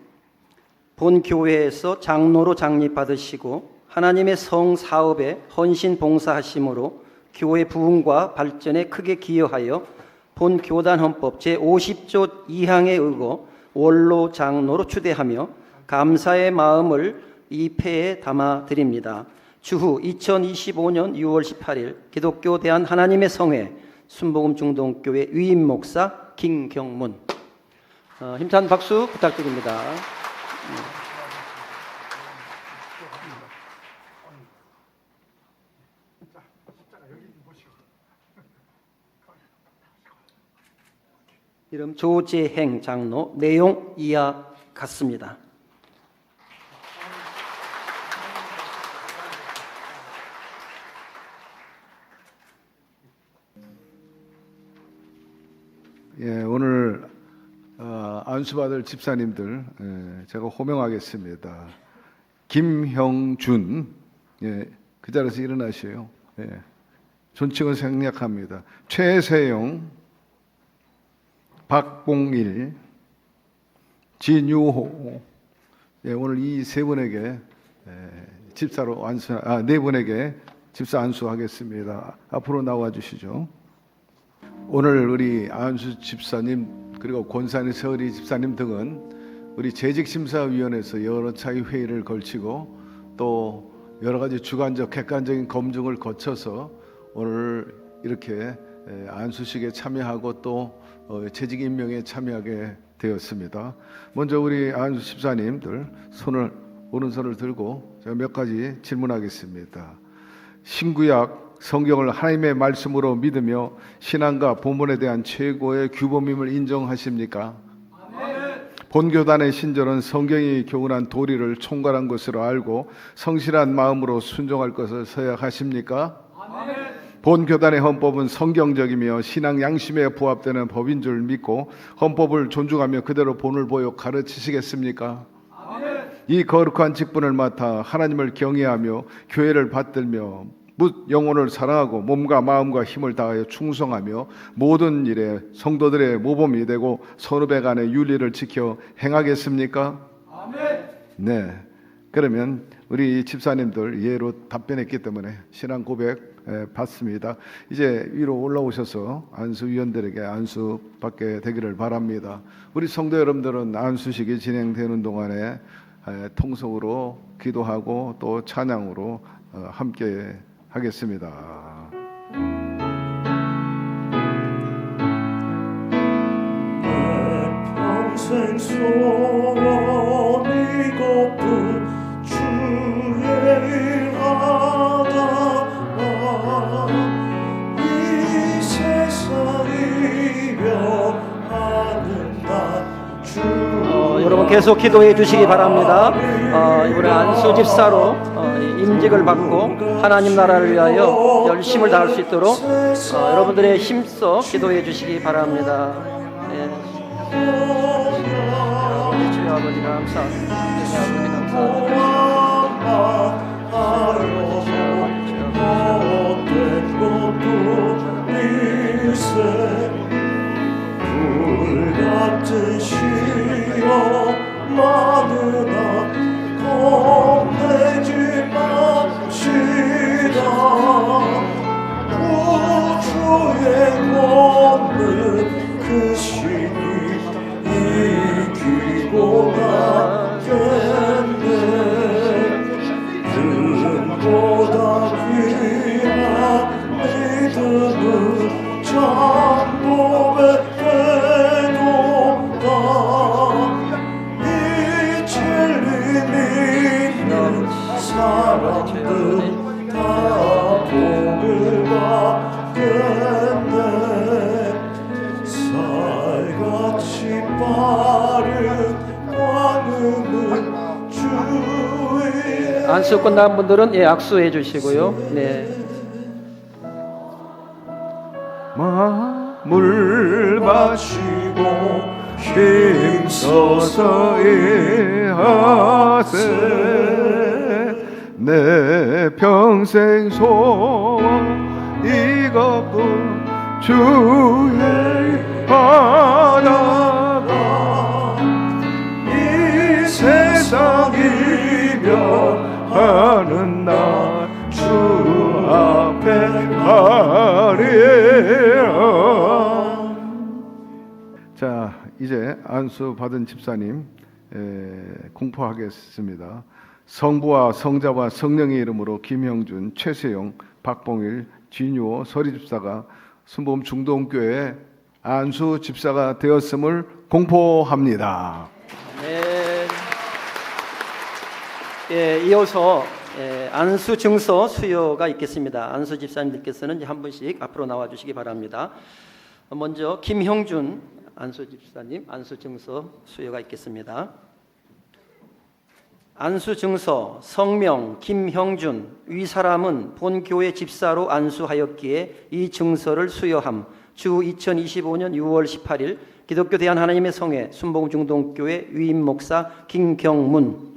[SPEAKER 3] 본 교회에서 장로로 장립받으시고 하나님의 성 사업에 헌신 봉사하심으로 교회 부흥과 발전에 크게 기여하여 본 교단 헌법 제50조 2항에 의거 원로 장로로 추대하며 감사의 마음을 이 패에 담아 드립니다. 추후 2025년 6월 18일 기독교 대한 하나님의 성회 순복음 중동교회 위임 목사 김경문, 힘찬 박수 부탁드립니다. 이름 조재행 장로, 내용 이하 같습니다.
[SPEAKER 9] 예, 오늘 안수받을 집사님들 제가 호명하겠습니다. 김형준, 그 자리에서 일어나시요. 존칭을 생략합니다. 최세용, 박봉일, 진유호. 오늘 이 세 분에게 집사로 네 분에게 집사 안수하겠습니다. 앞으로 나와 주시죠. 오늘 우리 안수 집사님 그리고 권산희 서리 집사님 등은 우리 재직심사위원회에서 여러 차례 회의를 걸치고 또 여러 가지 주관적 객관적인 검증을 거쳐서 오늘 이렇게 안수식에 참여하고 또 재직 임명에 참여하게 되었습니다. 먼저 우리 안수 집사님들 오른손을 들고 제가 몇 가지 질문하겠습니다. 신구약 성경을 하나님의 말씀으로 믿으며 신앙과 본문에 대한 최고의 규범임을 인정하십니까? 본교단의 신절은 성경이 교훈한 도리를 총괄한 것으로 알고 성실한 마음으로 순종할 것을 서약하십니까? 본교단의 헌법은 성경적이며 신앙 양심에 부합되는 법인 줄 믿고 헌법을 존중하며 그대로 본을 보여 가르치시겠습니까? 이 거룩한 직분을 맡아 하나님을 경외하며 교회를 받들며 묻 영혼을 사랑하고 몸과 마음과 힘을 다하여 충성하며 모든 일에 성도들의 모범이 되고 선후배 간의 윤리를 지켜 행하겠습니까? 네. 그러면 우리 집사님들 예로 답변했기 때문에 신앙 고백 받습니다. 이제 위로 올라오셔서 안수위원들에게 안수 받게 되기를 바랍니다. 우리 성도 여러분들은 안수식이 진행되는 동안에 통성으로 기도하고 또 찬양으로 함께 하겠습니다.
[SPEAKER 1] 평생 소원 이것뿐 주의 일하다 이 세상 이별하는 날
[SPEAKER 3] 여러분 계속 기도해 주시기 바랍니다. 이번에 안수 집사로 임직을 받고 하나님 나라를 위하여 열심을 다할 수 있도록 여러분들의 힘써 기도해 주시기 바랍니다. 네. 주여 아버지 감사합니다. 주여 아버지
[SPEAKER 1] 불같은 시험 많으나 겁내지 맙시다. 우주의 권능 그 신이 이기고 나겠네. 금보다 귀한 믿음은 장법의 사람들 다 복을 받겠네. 살같이 빠른 광음은 주의
[SPEAKER 3] 안수 끝난 분들은 악수해 주시고요. 네.
[SPEAKER 9] 물 마시고 힘써서 일하세. 내 평생 소원 이것뿐 주의 하다가 이 세상 이별하는 날 주 앞에 가리라. 자, 이제 안수 받은 집사님 공포하겠습니다. 성부와 성자와 성령의 이름으로 김형준, 최세용, 박봉일, 진유호, 서리 집사가 순복음 중동교회 안수 집사가 되었음을 공포합니다.
[SPEAKER 3] 네. 이어서 안수 증서 수여가 있겠습니다. 안수 집사님들께서는 한 분씩 앞으로 나와 주시기 바랍니다. 먼저 김형준 안수 집사님 안수 증서 수여가 있겠습니다. 안수 증서 성명 김형준 위 사람은 본 교회 집사로 안수하였기에 이 증서를 수여함. 주 2025년 6월 18일 기독교 대한 하나님의 성회 순복음 중동교회 위임 목사 김경문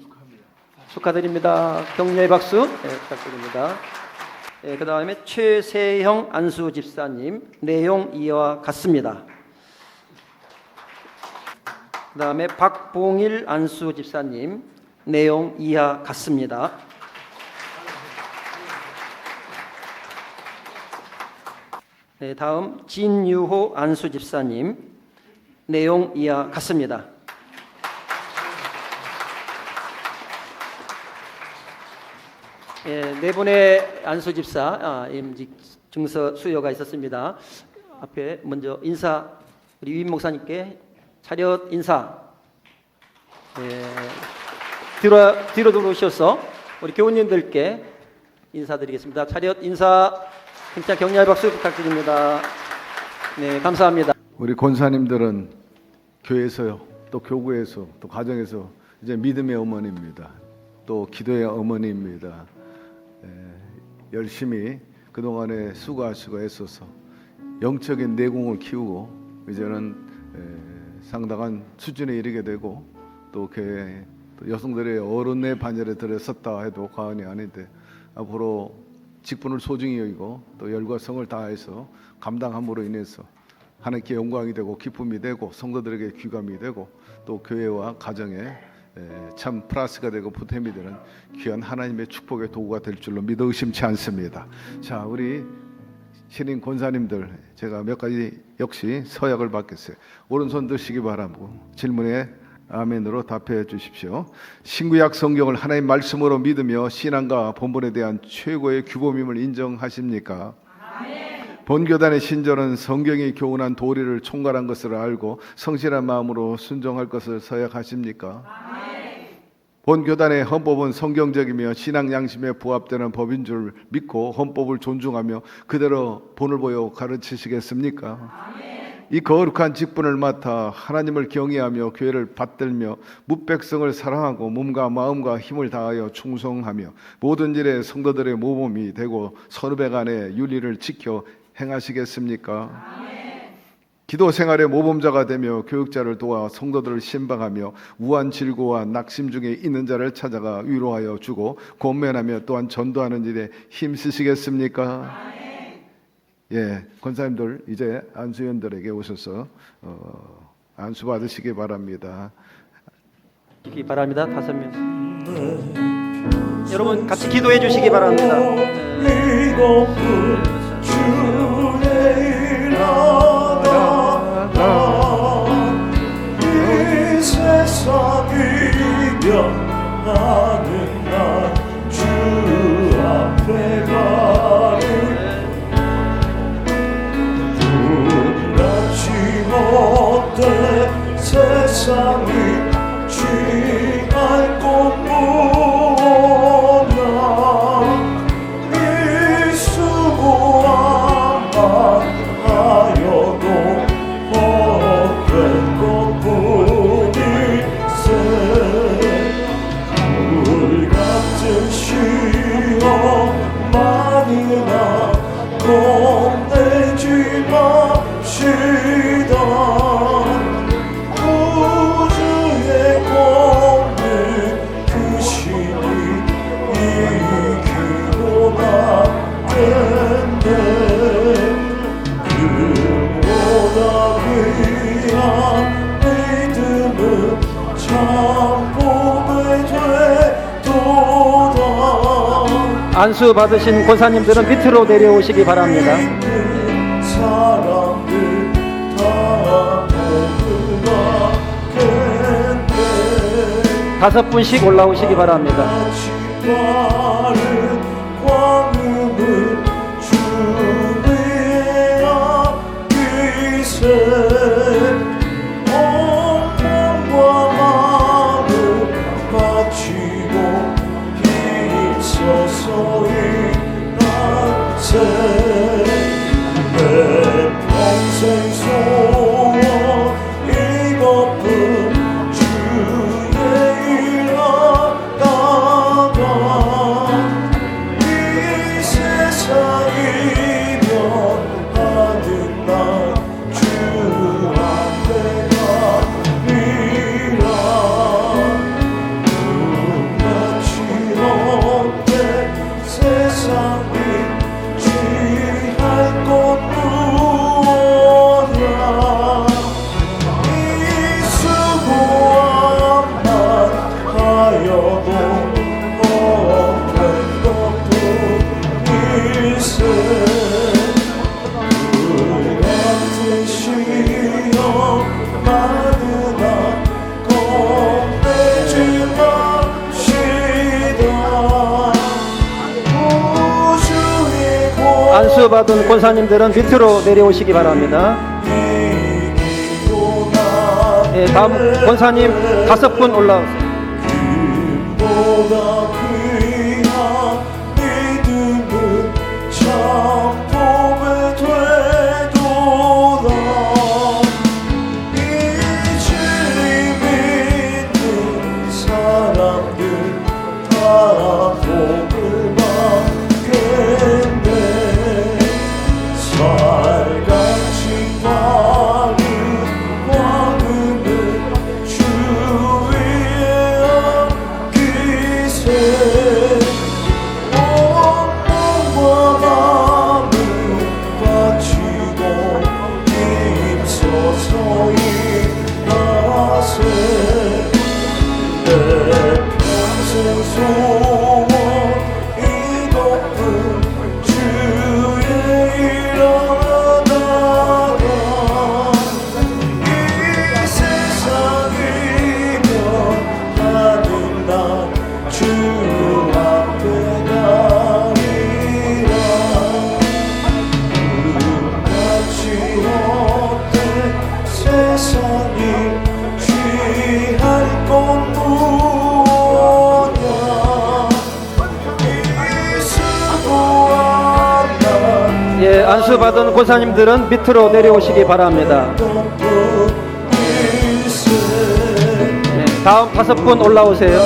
[SPEAKER 3] 축하드립니다. 격려의 박수 부탁드립니다. 그 다음에 최세형 안수 집사님 내용 이와 같습니다. 그 다음에 박봉일 안수 집사님 내용 이하 같습니다. 네, 다음 진유호 안수 집사님. 내용 이와 같습니다. 네 분의 안수 집사 임직 증서 수요가 있었습니다. 앞에 먼저 인사, 우리 유임 목사님께 차렷 인사. 뒤로 들어오셔서 우리 교우님들께 인사드리겠습니다. 차렷 인사, 힘찬 격려의 박수 부탁드립니다. 네, 감사합니다.
[SPEAKER 9] 우리 권사님들은 교회에서요, 또 교구에서, 또 가정에서 이제 믿음의 어머니입니다. 또 기도의 어머니입니다. 열심히 그동안에 수고하시고 애써서 영적인 내공을 키우고 이제는 상당한 수준에 이르게 되고 또 교회 또 여성들의 어른의 반열에 들어섰다 해도 과언이 아닌데 앞으로 직분을 소중히 여기고 또 열과 성을 다해서 감당함으로 인해서 하나님께 영광이 되고 기쁨이 되고 성도들에게 귀감이 되고 또 교회와 가정에 참 플러스가 되고 보탬이 되는 귀한 하나님의 축복의 도구가 될 줄로 믿어 의심치 않습니다. 자, 우리 신인 권사님들 제가 몇 가지 역시 서약을 받겠어요. 오른손 드시기 바라고 질문에 아멘으로 답해 주십시오. 신구약 성경을 하나님 말씀으로 믿으며 신앙과 본분에 대한 최고의 규범임을 인정하십니까? 본교단의 신전은 성경이 교훈한 도리를 총괄한 것을 알고 성실한 마음으로 순종할 것을 서약하십니까? 본교단의 헌법은 성경적이며 신앙 양심에 부합되는 법인 줄 믿고 헌법을 존중하며 그대로 본을 보여 가르치시겠습니까? 이 거룩한 직분을 맡아 하나님을 경외하며 교회를 받들며 뭇백성을 사랑하고 몸과 마음과 힘을 다하여 충성하며 모든 일에 성도들의 모범이 되고 선후배 간의 윤리를 지켜 행하시겠습니까? 기도 생활의 모범자가 되며 교육자를 도와 성도들을 신방하며 우한 질고와 낙심 중에 있는 자를 찾아가 위로하여 주고 권면하며 또한 전도하는 일에 힘쓰시겠습니까? 예, 권사님들 이제 안수위원들에게 오셔서 안수 받으시기 바랍니다.
[SPEAKER 3] 바랍니다. 5명. 여러분 같이 기도해 주시기 바랍니다.
[SPEAKER 1] 이 세상이 변하는 날 주 앞에 가는 불같이 헛된 세상이 취할 곳 무엇나 이 수고한 하여도 헛된 것뿐일세 불같은 시험 많으나 겁내지 맙시다 우주의 권능 그 신이 이기고 나겠네 그보다 귀한 믿음은 참복이 되도다
[SPEAKER 3] 안수 받으신 권사님들은 밑으로 내려오시기 바랍니다.
[SPEAKER 1] 사람들 다 복을 받겠네
[SPEAKER 3] 5분씩 올라오시기 바랍니다.
[SPEAKER 1] 바른 광음은 주 위에 앞이세 온 몸과 마음 바치고 힘써서 일하세 내 평생 소원 이것뿐 주의 일하다가
[SPEAKER 3] 안수 받은 권사님들은 밑으로 내려오시기 바랍니다. 예, 다음 권사님 5분 올라오세요.
[SPEAKER 1] 보다 귀한 믿음은 참 복이 되도다. 이 진리 믿는 사람들 다 복을 받겠네. 살같이 바른 왕음을 주위에 기세 온몸과 마음을 바치고 힘써서 일하세. 내 평생 소원 이 높은 주의 일하다가 이 세상이며 하는 날 주 앞에 가리라. 같이 어때 세상이 취할 건 무엇냐. 이 수고한 날
[SPEAKER 3] 예, 안수 받은 권사님들은 밑으로 내려오시기 바랍니다. 네, 다음 5분 올라오세요.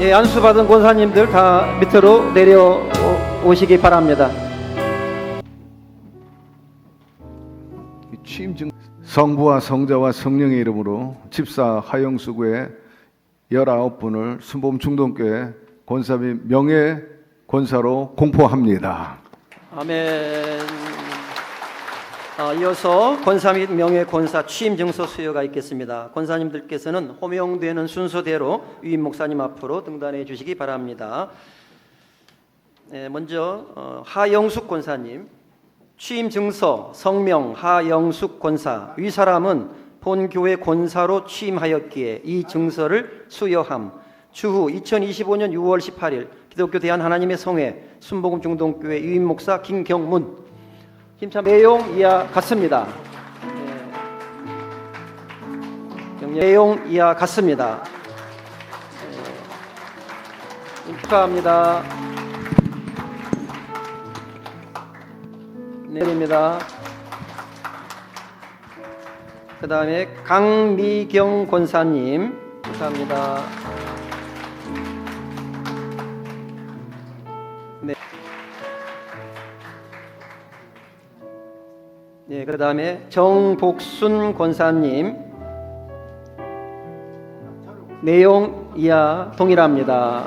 [SPEAKER 3] 예, 안수 받은 권사님들 다 밑으로 내려오시기 바랍니다.
[SPEAKER 9] 취임 증 성부와 성자와 성령의 이름으로 집사 하영수 구의 19분을 순복음 중동교회 권사 및 명예 권사로 공포합니다.
[SPEAKER 3] 아멘. 이어서 권사 및 명예 권사 취임 증서 수여가 있겠습니다. 권사님들께서는 호명되는 순서대로 위임 목사님 앞으로 등단해 주시기 바랍니다. 먼저 하영숙 권사님, 취임 증서 성명 하영숙 권사, 위 사람은 본 교회 권사로 취임하였기에 이 증서를 수여함. 추후 2025년 6월 18일 기독교 대한 하나님의 성회 순복음 중동교회 위임 목사 김경문. 힘참 내용 이하 같습니다. 내용 이하 같습니다. 축하합니다. 내립니다. 그 다음에 강미경 권사님 축하합니다. 네. 네, 그 다음에 정복순 권사님 내용 이하 동일합니다.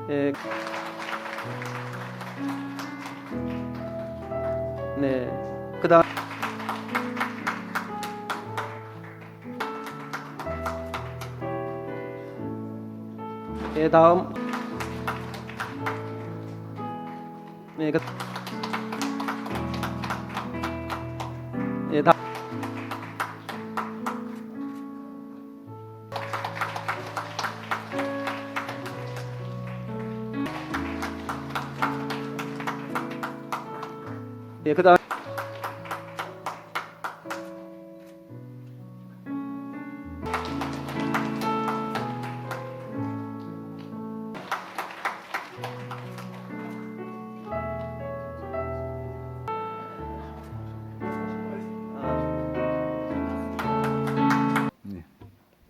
[SPEAKER 3] 네. 네. 그다음 예, 다음. 예, 예, 다음. 예, 그다음.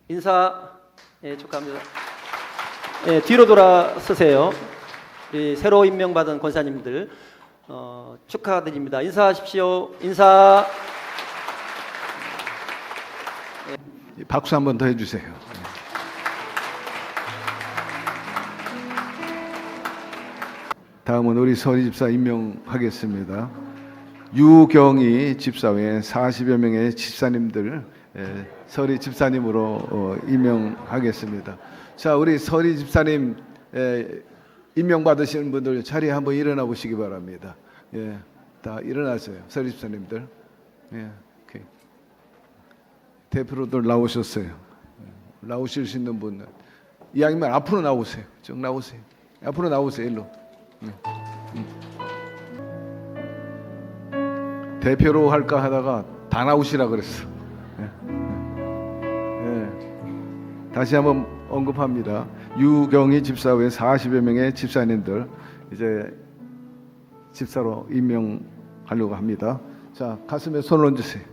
[SPEAKER 3] 인사 축하합니다. 뒤로 돌아서세요. 새로 임명받은 권사님들 축하드립니다. 인사하십시오. 인사.
[SPEAKER 9] 박수 한 번 더 해주세요. 다음은 우리 서리 집사 임명하겠습니다. 유경희 집사 외에 40여 명의 집사님들 서리 집사님으로 임명하겠습니다. 자, 우리 서리 집사님 임명 받으시는 분들 자리에 한번 일어나 보시기 바랍니다. 예, 다 일어나세요, 서리 집사님들. 예, 오케이. 대표로들 나오셨어요. 나오실 수 있는 분은 이왕이면 앞으로 나오세요. 쭉 나오세요. 앞으로 나오세요. 일로. 대표로 할까 하다가 다 나오시라 그랬어. 다시 한번 언급합니다. 유경희 집사 외 40여 명의 집사님들 이제 집사로 임명하려고 합니다. 자, 가슴에 손을 얹으세요.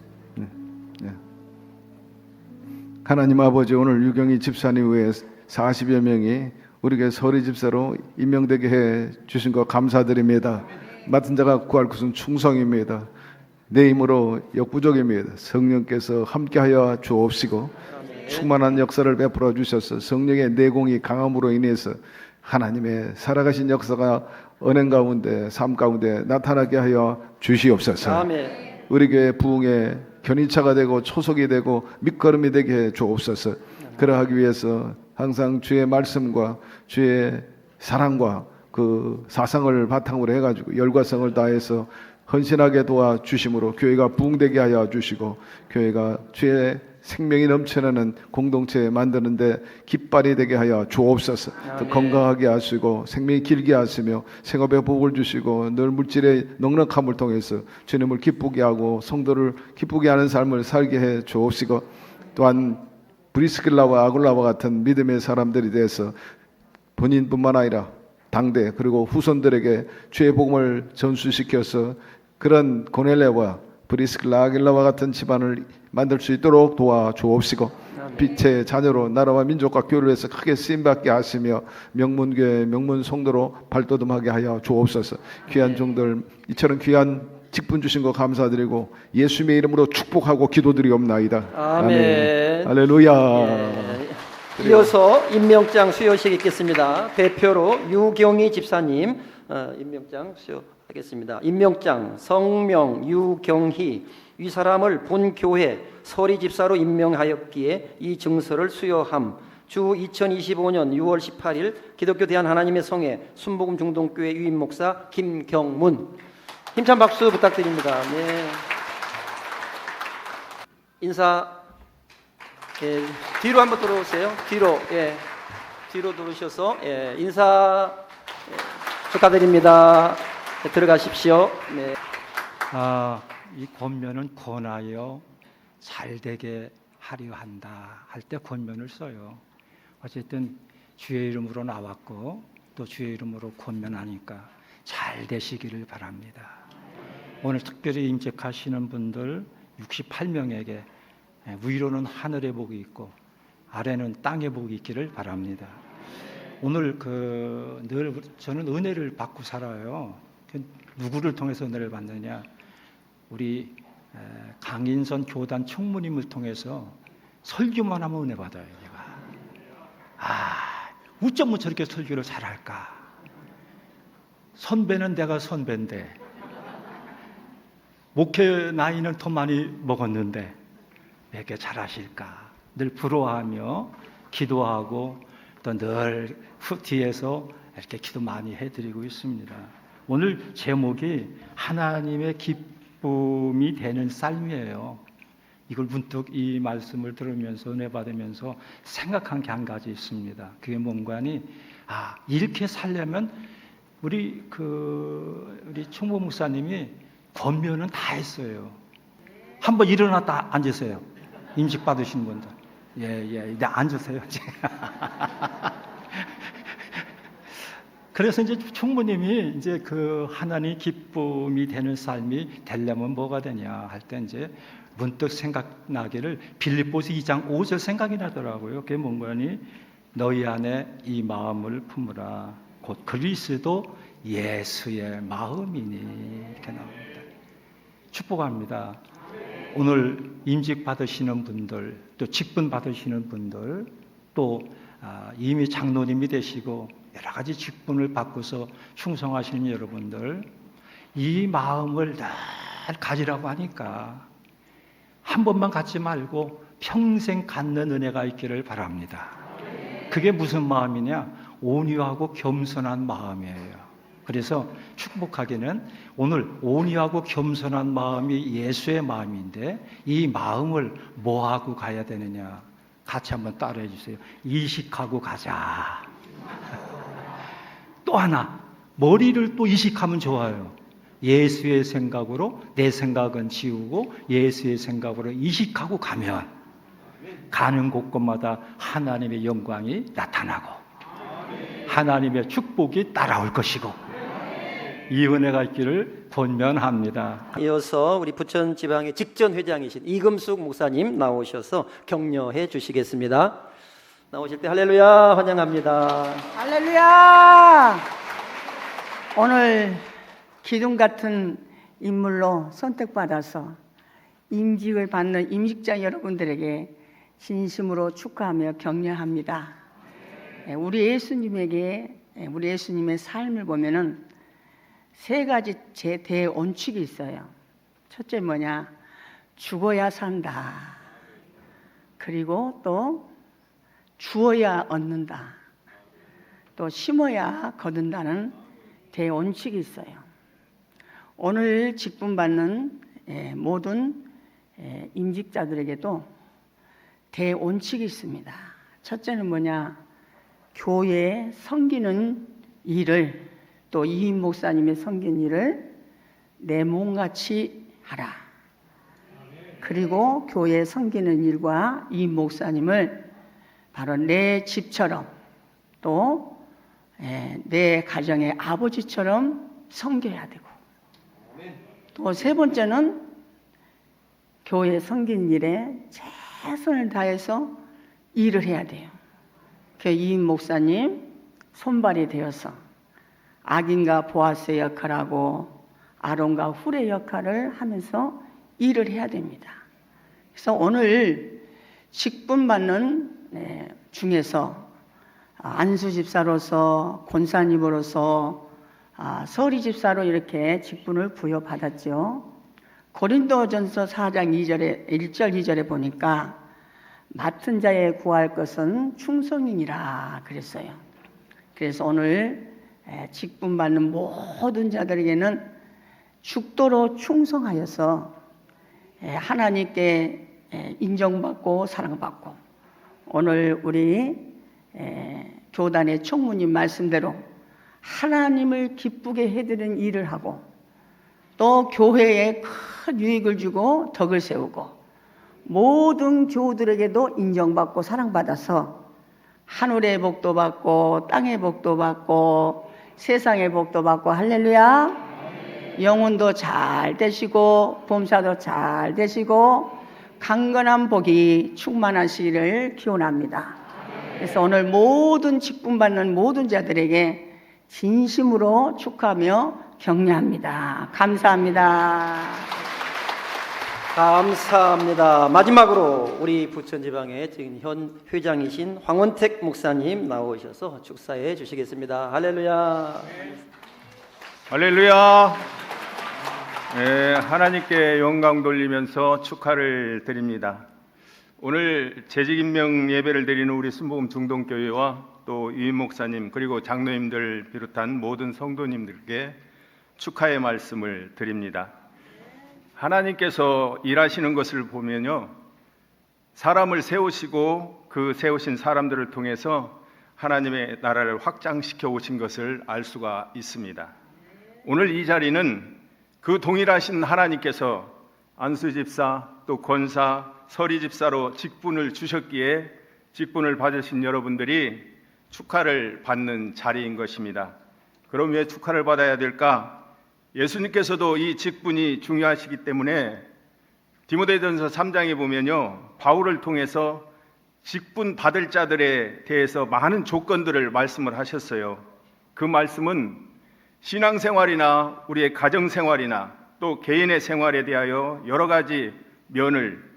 [SPEAKER 9] 하나님 아버지, 오늘 유경희 집사님 외에 40여 명이 우리에게 서리 집사로 임명되게 해 주신 것 감사드립니다. 맡은 자가 구할 것은 충성입니다. 내 힘으로 역부족입니다. 성령께서 함께하여 주옵시고 충만한 역사를 베풀어 주셔서 성령의 내공이 강함으로 인해서 하나님의 살아가신 역사가 은행 가운데 삶 가운데 나타나게 하여 주시옵소서.
[SPEAKER 3] 아멘.
[SPEAKER 9] 우리 교회 부흥의 견인차가 되고 초석이 되고 밑거름이 되게 해 주옵소서. 그러하기 위해서 항상 주의 말씀과 주의 사랑과 그 사상을 바탕으로 해가지고 열과성을 다해서 헌신하게 도와주심으로 교회가 부흥되게 하여 주시고 교회가 주의 생명이 넘쳐나는 공동체 만드는데 깃발이 되게 하여 주옵소서. 더 건강하게 하시고 생명이 길게 하시며 생업에 복을 주시고 늘 물질의 넉넉함을 통해서 주님을 기쁘게 하고 성도를 기쁘게 하는 삶을 살게 해 주옵시고 또한 브리스길라와 아굴라와 같은 믿음의 사람들이 돼서 본인뿐만 아니라 당대 그리고 후손들에게 주의 복음을 전수시켜서 그런 고넬레와 브리스길라 아길라와 같은 집안을 만들 수 있도록 도와주옵시고 빛의 자녀로 나라와 민족과 교회를 해서 크게 쓰임받게 하시며 명문교회 명문성도로 발돋움하게 하여 주옵소서. 귀한 종들 이처럼 귀한 직분 주신 거 감사드리고 예수님의 이름으로 축복하고 기도드리옵나이다.
[SPEAKER 3] 아멘.
[SPEAKER 9] 할렐루야.
[SPEAKER 3] 예. 이어서 임명장 수여식 있겠습니다. 대표로 유경희 집사님 임명장 수여하겠습니다. 임명장 성명 유경희 이 사람을 본 교회 서리 집사로 임명하였기에 이 증서를 수여함. 주 2025년 6월 18일 기독교 대한 하나님의 성회 순복음 중동교회 유임 목사 김경문. 힘찬 박수 부탁드립니다. 네. 인사. 예, 뒤로 한번 들어오세요. 뒤로, 뒤로 들어오셔서 인사 축하드립니다. 들어가십시오. 네.
[SPEAKER 10] 이 권면은 권하여 잘되게 하려 한다 할 때 권면을 써요. 어쨌든 주의 이름으로 나왔고 또 주의 이름으로 권면하니까 잘 되시기를 바랍니다. 오늘 특별히 임직하시는 분들 68명에게 위로는 하늘의 복이 있고 아래는 땅의 복이 있기를 바랍니다. 오늘 늘 저는 은혜를 받고 살아요. 누구를 통해서 은혜를 받느냐? 우리 강인선 교단 총무님을 통해서 설교만 하면 은혜 받아요. 제가 어쩌면 저렇게 설교를 잘할까? 선배는 내가 선배인데 목회 나이는 더 많이 먹었는데 왜 이렇게 잘하실까? 늘 부러워하며 기도하고 또 늘 뒤에서 이렇게 기도 많이 해드리고 있습니다. 오늘 제목이 하나님의 기쁨이 되는 삶이에요. 이걸 문득 이 말씀을 들으면서 은혜 받으면서 생각한 게 한 가지 있습니다. 그게 뭔가니 이렇게 살려면 우리 충무 목사님이 권면은 다 했어요. 한번 일어났다 앉으세요. 임직 받으신 분들. 네, 앉으세요. 그래서 이제 충무님이 이제 그 하나님 기쁨이 되는 삶이 되려면 뭐가 되냐 할 때 이제 문득 생각나기를 빌립보서 2장 5절 생각이 나더라고요. 그게 뭔가니 너희 안에 이 마음을 품으라. 곧 그리스도 예수의 마음이니 이렇게 나옵니다. 축복합니다. 오늘 임직 받으시는 분들, 또 직분 받으시는 분들, 또 이미 장로님이 되시고 여러 가지 직분을 받고서 충성하시는 여러분들, 이 마음을 늘 가지라고 하니까 한 번만 갖지 말고 평생 갖는 은혜가 있기를 바랍니다. 그게 무슨 마음이냐? 온유하고 겸손한 마음이에요. 그래서 축복하기는 오늘 온유하고 겸손한 마음이 예수의 마음인데 이 마음을 뭐하고 가야 되느냐? 같이 한번 따라해 주세요. 이식하고 가자. 또 하나, 머리를 또 이식하면 좋아요. 예수의 생각으로 내 생각은 지우고 예수의 생각으로 이식하고 가면 가는 곳곳마다 하나님의 영광이 나타나고 하나님의 축복이 따라올 것이고 이 은혜가 있기를 권면합니다.
[SPEAKER 3] 이어서 우리 부천 지방의 직전 회장이신 이금숙 목사님 나오셔서 격려해 주시겠습니다. 나오실 때 할렐루야 환영합니다.
[SPEAKER 11] 할렐루야! 오늘 기둥 같은 인물로 선택받아서 임직을 받는 임직자 여러분들에게 진심으로 축하하며 격려합니다. 우리 예수님의 삶을 보면은 세 가지 제 대원칙이 있어요. 첫째 뭐냐? 죽어야 산다. 그리고 또 주어야 얻는다. 또 심어야 거둔다는 대원칙이 있어요. 오늘 직분 받는 모든 임직자들에게도 대원칙이 있습니다. 첫째는 뭐냐? 교회에 섬기는 일을 또 이임 목사님의 섬긴 일을 내 몸같이 하라. 그리고 교회에 섬기는 일과 이임 목사님을 바로 내 집처럼 또 내 가정의 아버지처럼 섬겨야 되고 또 세 번째는 교회 섬긴 일에 최선을 다해서 일을 해야 돼요. 그 이임 목사님 손발이 되어서 악인과 보아스의 역할하고 아론과 훌의 역할을 하면서 일을 해야 됩니다. 그래서 오늘 직분 받는 중에서 안수 집사로서 권사님으로서 서리 집사로 이렇게 직분을 부여받았죠. 고린도전서 4장 2절에 1절 2절에 보니까 맡은 자에 구할 것은 충성이니라 그랬어요. 그래서 오늘 직분 받는 모든 자들에게는 죽도록 충성하여서 하나님께 인정받고 사랑받고 오늘 우리 교단의 총무님 말씀대로 하나님을 기쁘게 해드리는 일을 하고 또 교회에 큰 유익을 주고 덕을 세우고 모든 교우들에게도 인정받고 사랑받아서 하늘의 복도 받고 땅의 복도 받고 세상의 복도 받고 할렐루야. 영혼도 잘 되시고 범사도 잘 되시고 강건한 복이 충만하시기를 기원합니다. 그래서 오늘 모든 직분 받는 모든 자들에게 진심으로 축하하며 격려합니다. 감사합니다.
[SPEAKER 3] 감사합니다. 마지막으로 우리 부천지방의 지금 현 회장이신 황원택 목사님 나오셔서 축사해 주시겠습니다. 할렐루야.
[SPEAKER 4] 할렐루야. 하나님께 영광 돌리면서 축하를 드립니다. 오늘 재직임명 예배를 드리는 우리 순복음 중동교회와 또 유임 목사님 그리고 장로님들 비롯한 모든 성도님들께 축하의 말씀을 드립니다. 하나님께서 일하시는 것을 보면요, 사람을 세우시고 그 세우신 사람들을 통해서 하나님의 나라를 확장시켜 오신 것을 알 수가 있습니다. 오늘 이 자리는 그 동일하신 하나님께서 안수 집사 또 권사 서리 집사로 직분을 주셨기에 직분을 받으신 여러분들이 축하를 받는 자리인 것입니다. 그럼 왜 축하를 받아야 될까? 예수님께서도 이 직분이 중요하시기 때문에 디모데전서 3장에 보면요, 바울을 통해서 직분 받을 자들에 대해서 많은 조건들을 말씀을 하셨어요. 그 말씀은 신앙생활이나 우리의 가정생활이나 또 개인의 생활에 대하여 여러 가지 면을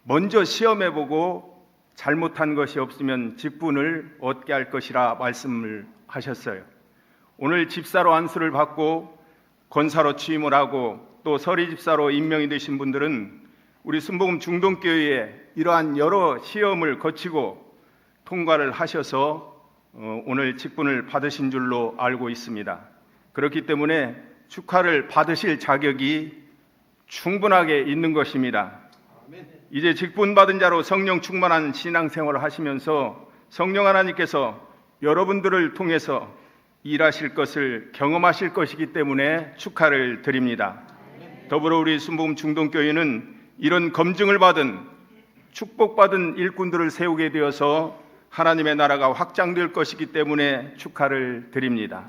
[SPEAKER 4] 먼저 시험해보고 잘못한 것이 없으면 직분을 얻게 할 것이라 말씀을 하셨어요. 오늘 집사로 안수를 받고 권사로 취임을 하고 또 서리 집사로 임명이 되신 분들은 우리 순복음 중동교회에 이러한 여러 시험을 거치고 통과를 하셔서 오늘 직분을 받으신 줄로 알고 있습니다. 그렇기 때문에 축하를 받으실 자격이 충분하게 있는 것입니다. 이제 직분 받은 자로 성령 충만한 신앙생활을 하시면서 성령 하나님께서 여러분들을 통해서 일하실 것을 경험하실 것이기 때문에 축하를 드립니다. 더불어 우리 순복음 중동교회는 이런 검증을 받은 축복받은 일꾼들을 세우게 되어서 하나님의 나라가 확장될 것이기 때문에 축하를 드립니다.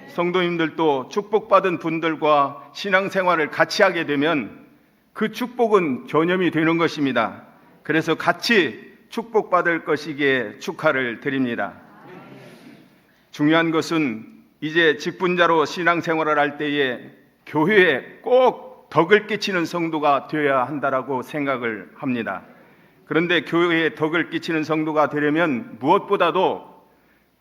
[SPEAKER 4] 성도님들도 축복받은 분들과 신앙생활을 같이 하게 되면 그 축복은 전염이 되는 것입니다. 그래서 같이 축복받을 것이기에 축하를 드립니다. 중요한 것은 이제 직분자로 신앙생활을 할 때에 교회에 꼭 덕을 끼치는 성도가 되어야 한다라고 생각을 합니다. 그런데 교회에 덕을 끼치는 성도가 되려면 무엇보다도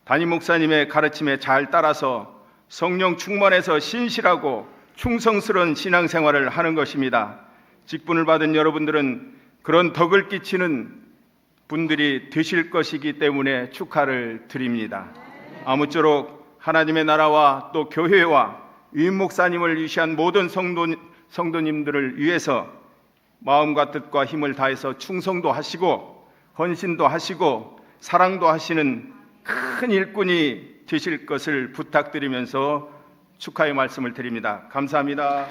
[SPEAKER 4] 담임 목사님의 가르침에 잘 따라서 성령 충만해서 신실하고 충성스러운 신앙생활을 하는 것입니다. 직분을 받은 여러분들은 그런 덕을 끼치는 분들이 되실 것이기 때문에 축하를 드립니다. 아무쪼록 하나님의 나라와 또 교회와 유임 목사님을 위시한 모든 성도님들을 위해서 마음과 뜻과 힘을 다해서 충성도 하시고 헌신도 하시고 사랑도 하시는 큰 일꾼이 되실 것을 부탁드리면서 축하의 말씀을 드립니다. 감사합니다.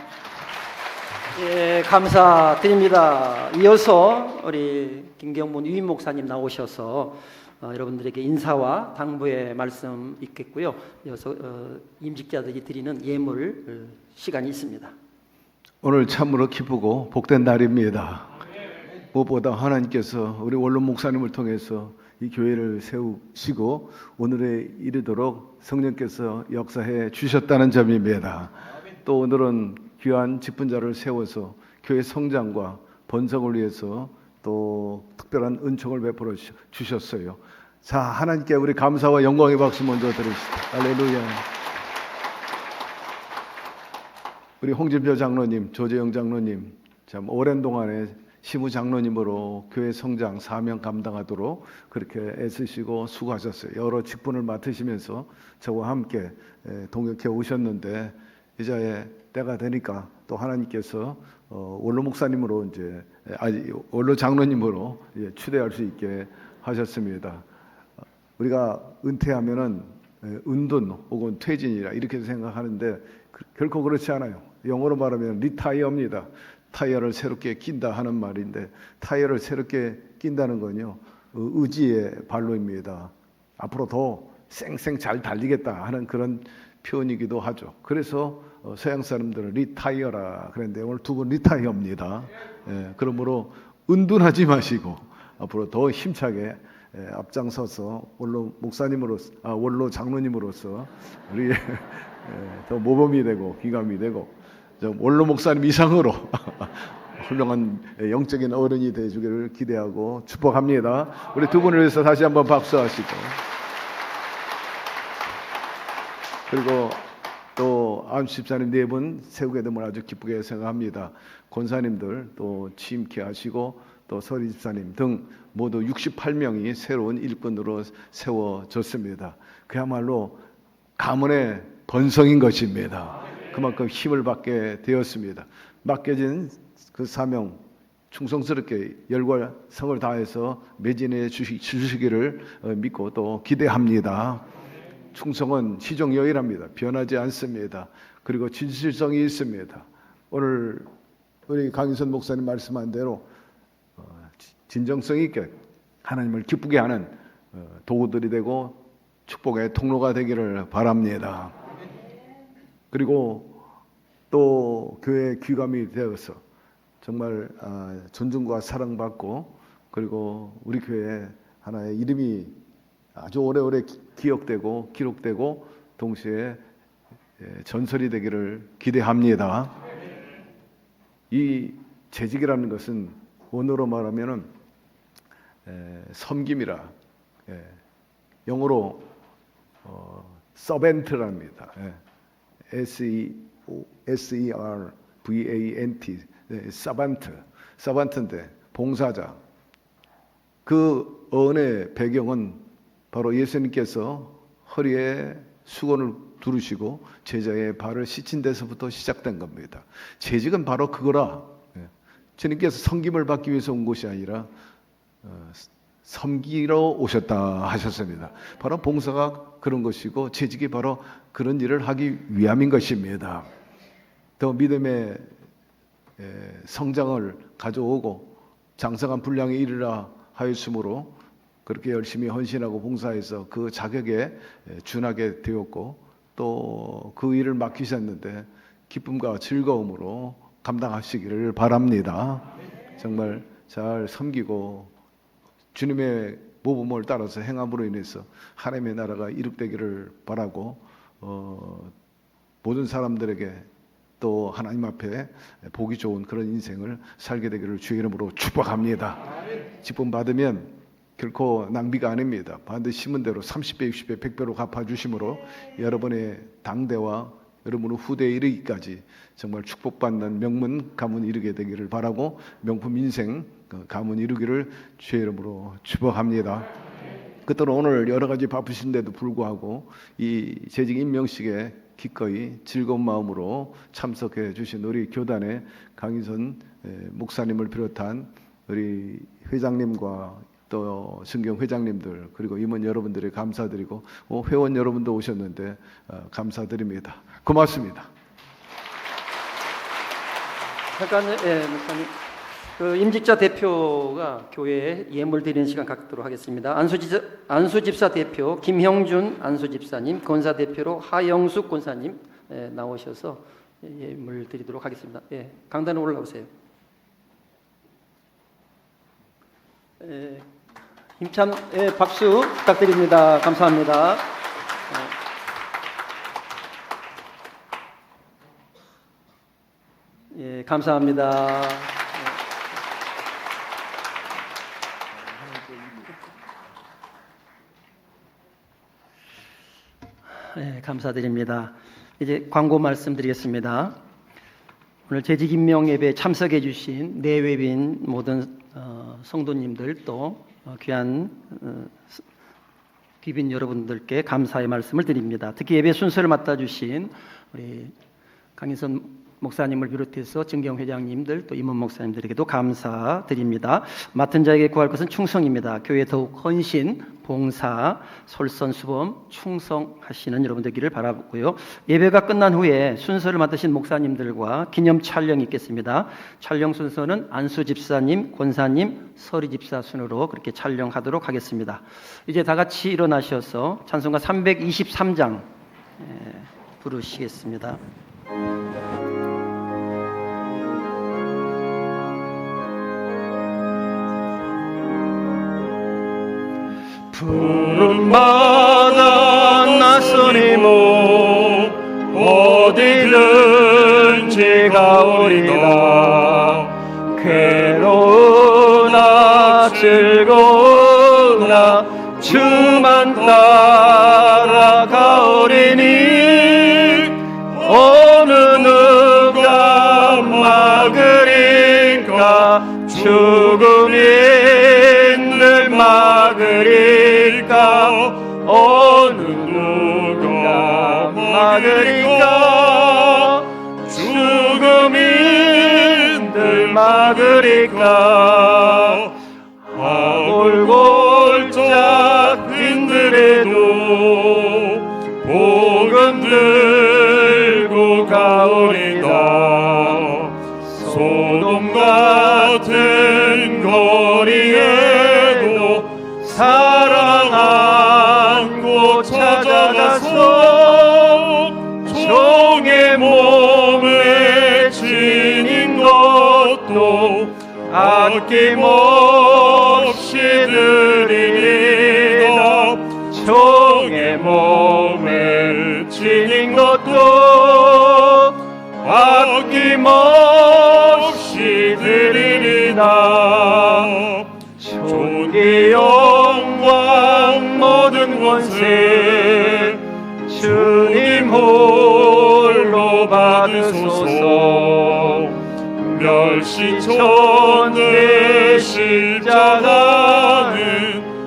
[SPEAKER 3] 예, 감사드립니다. 이어서 우리 김경문 유임 목사님 나오셔서 여러분들에게 인사와 당부의 말씀 있겠고요. 이어서 임직자들이 드리는 예물 시간이 있습니다.
[SPEAKER 9] 오늘 참으로 기쁘고 복된 날입니다. 무엇보다 하나님께서 우리 원룸 목사님을 통해서 이 교회를 세우시고 오늘에 이르도록 성령께서 역사해 주셨다는 점입니다. 또 오늘은 귀한 직분자를 세워서 교회 성장과 번성을 위해서 또 특별한 은총을 베풀어 주셨어요. 자, 하나님께 우리 감사와 영광의 박수 먼저 드립시다. 할렐루야. 우리 홍진표 장로님, 조재영 장로님, 참 오랜 동안에 시무 장로님으로 교회 성장 사명 감당하도록 그렇게 애쓰시고 수고하셨어요. 여러 직분을 맡으시면서 저와 함께 동역해 오셨는데 이제 때가 되니까 또 하나님께서 원로 목사님으로 원로 장로님으로 추대할 수 있게 하셨습니다. 우리가 은퇴하면은 은둔 혹은 퇴진이라 이렇게 생각하는데 결코 그렇지 않아요. 영어로 말하면 리타이어입니다. 타이어를 새롭게 낀다 하는 말인데 타이어를 새롭게 낀다는 건요 의지의 발로입니다. 앞으로 더 쌩쌩 잘 달리겠다 하는 그런 표현이기도 하죠. 그래서 서양 사람들은 리타이어라 그랬는데 오늘 두 분 리타이어입니다. 그러므로 은둔하지 마시고 앞으로 더 힘차게 앞장서서 원로 목사님으로서 원로 장로님으로서 우리 더 모범이 되고 귀감이 되고 원로 목사님 이상으로 훌륭한 영적인 어른이 되주기를 기대하고 축복합니다. 우리 두 분을 위해서 다시 한번 박수하시고 그리고 또 안수 집사님 네 분 세우게 됨을 아주 기쁘게 생각합니다. 권사님들 또 취임케 하시고 또 서리 집사님 등 모두 68명이 새로운 일꾼으로 세워졌습니다. 그야말로 가문의 번성인 것입니다. 그만큼 힘을 받게 되었습니다. 맡겨진 그 사명 충성스럽게 열과 성을 다해서 매진해 주시기를 믿고 또 기대합니다. 충성은 시종여일합니다. 변하지 않습니다. 그리고 진실성이 있습니다. 오늘 우리 강인선 목사님 말씀한 대로 진정성 있게 하나님을 기쁘게 하는 도구들이 되고 축복의 통로가 되기를 바랍니다. 그리고 또 교회 귀감이 되어서 정말 존중과 사랑받고 그리고 우리 교회 하나의 이름이 아주 오래오래 기억되고 기록되고 동시에 전설이 되기를 기대합니다. 이 재직이라는 것은 원어로 말하면은 섬김이라 영어로 서벤트랍니다. SERVANT 서반트인데 봉사자. 그 언의 배경은 바로 예수님께서 허리에 수건을 두르시고 제자의 발을 씻은 데서부터 시작된 겁니다. 재직은 바로 그거라. 주님께서 섬김을 받기 위해서 온 것이 아니라 섬기러 오셨다 하셨습니다. 바로 봉사가 그런 것이고 재직이 바로 그런 일을 하기 위함인 것입니다. 더 믿음의 성장을 가져오고 장성한 분량에 이르라 하였으므로 그렇게 열심히 헌신하고 봉사해서 그 자격에 준하게 되었고 또 그 일을 맡기셨는데 기쁨과 즐거움으로 감당하시기를 바랍니다. 정말 잘 섬기고 주님의 모범을 따라서 행함으로 인해서 하나님의 나라가 이룩되기를 바라고 모든 사람들에게 또 하나님 앞에 보기 좋은 그런 인생을 살게 되기를 주의 이름으로 축복합니다. 기쁨 받으면 결코 낭비가 아닙니다. 반드시 심은 대로 30배, 60배, 100배로 갚아주심으로 여러분의 당대와 여러분의 후대에 이르기까지 정말 축복받는 명문 가문 이루게 되기를 바라고 명품 인생 가문 이루기를 주의 이름으로 축복합니다. 끝으로 오늘 여러 가지 바쁘신데도 불구하고 이 재직 임명식에 기꺼이 즐거운 마음으로 참석해 주신 우리 교단의 강인선 목사님을 비롯한 우리 회장님과 또 신경 회장님들 그리고 임원 여러분들에 감사드리고 회원 여러분도 오셨는데 감사드립니다. 고맙습니다.
[SPEAKER 3] 잠깐, 목사님. 그 임직자 대표가 교회에 예물 드리는 시간 갖도록 하겠습니다. 안수집사 대표 김형준 안수집사님, 권사 대표로 하영숙 권사님 나오셔서 예물 드리도록 하겠습니다. 강단에 올라오세요. 힘찬 박수 부탁드립니다. 감사합니다. 감사합니다. 감사드립니다. 이제 광고 말씀드리겠습니다. 오늘 재직 임명 예배에 참석해 주신 내외빈 모든 성도님들 또 귀한 귀빈 여러분들께 감사의 말씀을 드립니다. 특히 예배 순서를 맡아주신 우리 강인선 목사님을 비롯해서 증경 회장님들 또 임원 목사님들에게도 감사드립니다. 맡은 자에게 구할 것은 충성입니다. 교회 더욱 헌신, 봉사, 솔선수범, 충성하시는 여러분 되기를 바라고요. 예배가 끝난 후에 순서를 맡으신 목사님들과 기념 촬영이 있겠습니다. 촬영 순서는 안수 집사님, 권사님, 서리 집사 순으로 그렇게 촬영하도록 하겠습니다. 이제 다 같이 일어나셔서 찬송가 323장 부르시겠습니다.
[SPEAKER 5] 푸른 바다 낯선 몸 어디든지 가오리다 괴로우나 즐거우나 주만 따라가오리니 어느 누가 막으리까 죽음이 어느 누가 막으리까 죽음인들 막으리까 하골골짝 빈들에도 복음 들고 가오리다 소돔 같은 거리에도 사랑 안고 찾아가서 종의 몸에 지닌 것도 아낌없이 드리리다 종의 몸에 지닌 것도 아낌없이 드리리다 존귀 영광 모든 권세 주님 홀로 받으소서 멸시천대 십자가는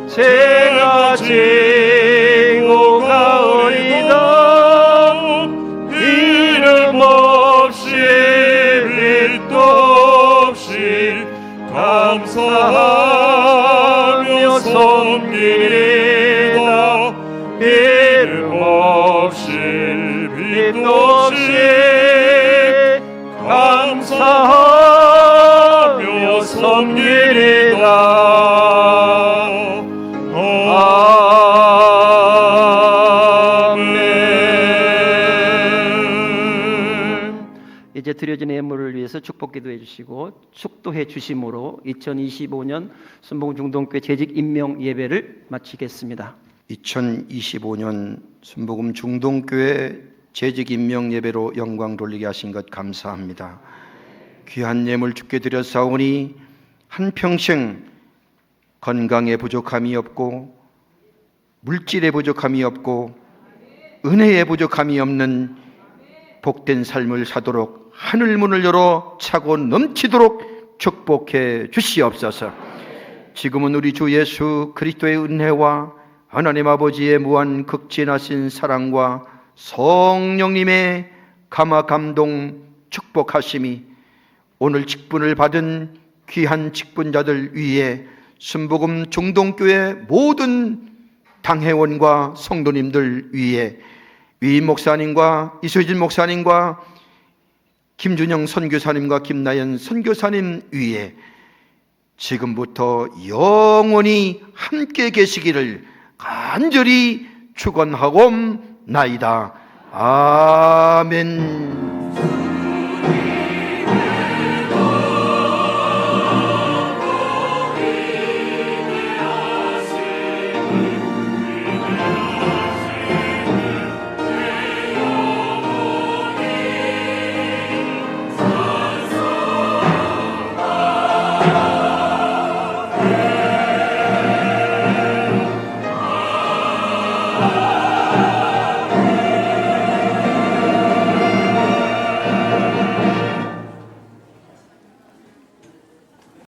[SPEAKER 5] 제가 지고 가오리다 이름 없이 빛도 없이 감사하며 섬기리다 이름 없이 빛도 없이 감사하며 섬기리다 아멘.
[SPEAKER 3] 이제 드려진 예물을 위해서 축복 기도해 주시고 축도해 주심으로 2025년 순복음 중동교회 재직 임명 예배를 마치겠습니다.
[SPEAKER 7] 2025년 순복음 중동교회 재직 임명 예배로 영광 돌리게 하신 것 감사합니다. 귀한 예물 주께 드렸사오니 한평생 건강에 부족함이 없고 물질에 부족함이 없고 은혜에 부족함이 없는 복된 삶을 사도록 하늘문을 열어 차고 넘치도록 축복해 주시옵소서. 지금은 우리 주 예수 그리스도의 은혜와 하나님 아버지의 무한 극진하신 사랑과 성령님의 감화 감동 축복하심이 오늘 직분을 받은 귀한 직분자들 위에 순복음 중동교회 모든 당회원과 성도님들 위에 위임 목사님과 이수진 목사님과 김준영 선교사님과 김나연 선교사님 위에 지금부터 영원히 함께 계시기를 간절히 축원하옵나이다. 아멘.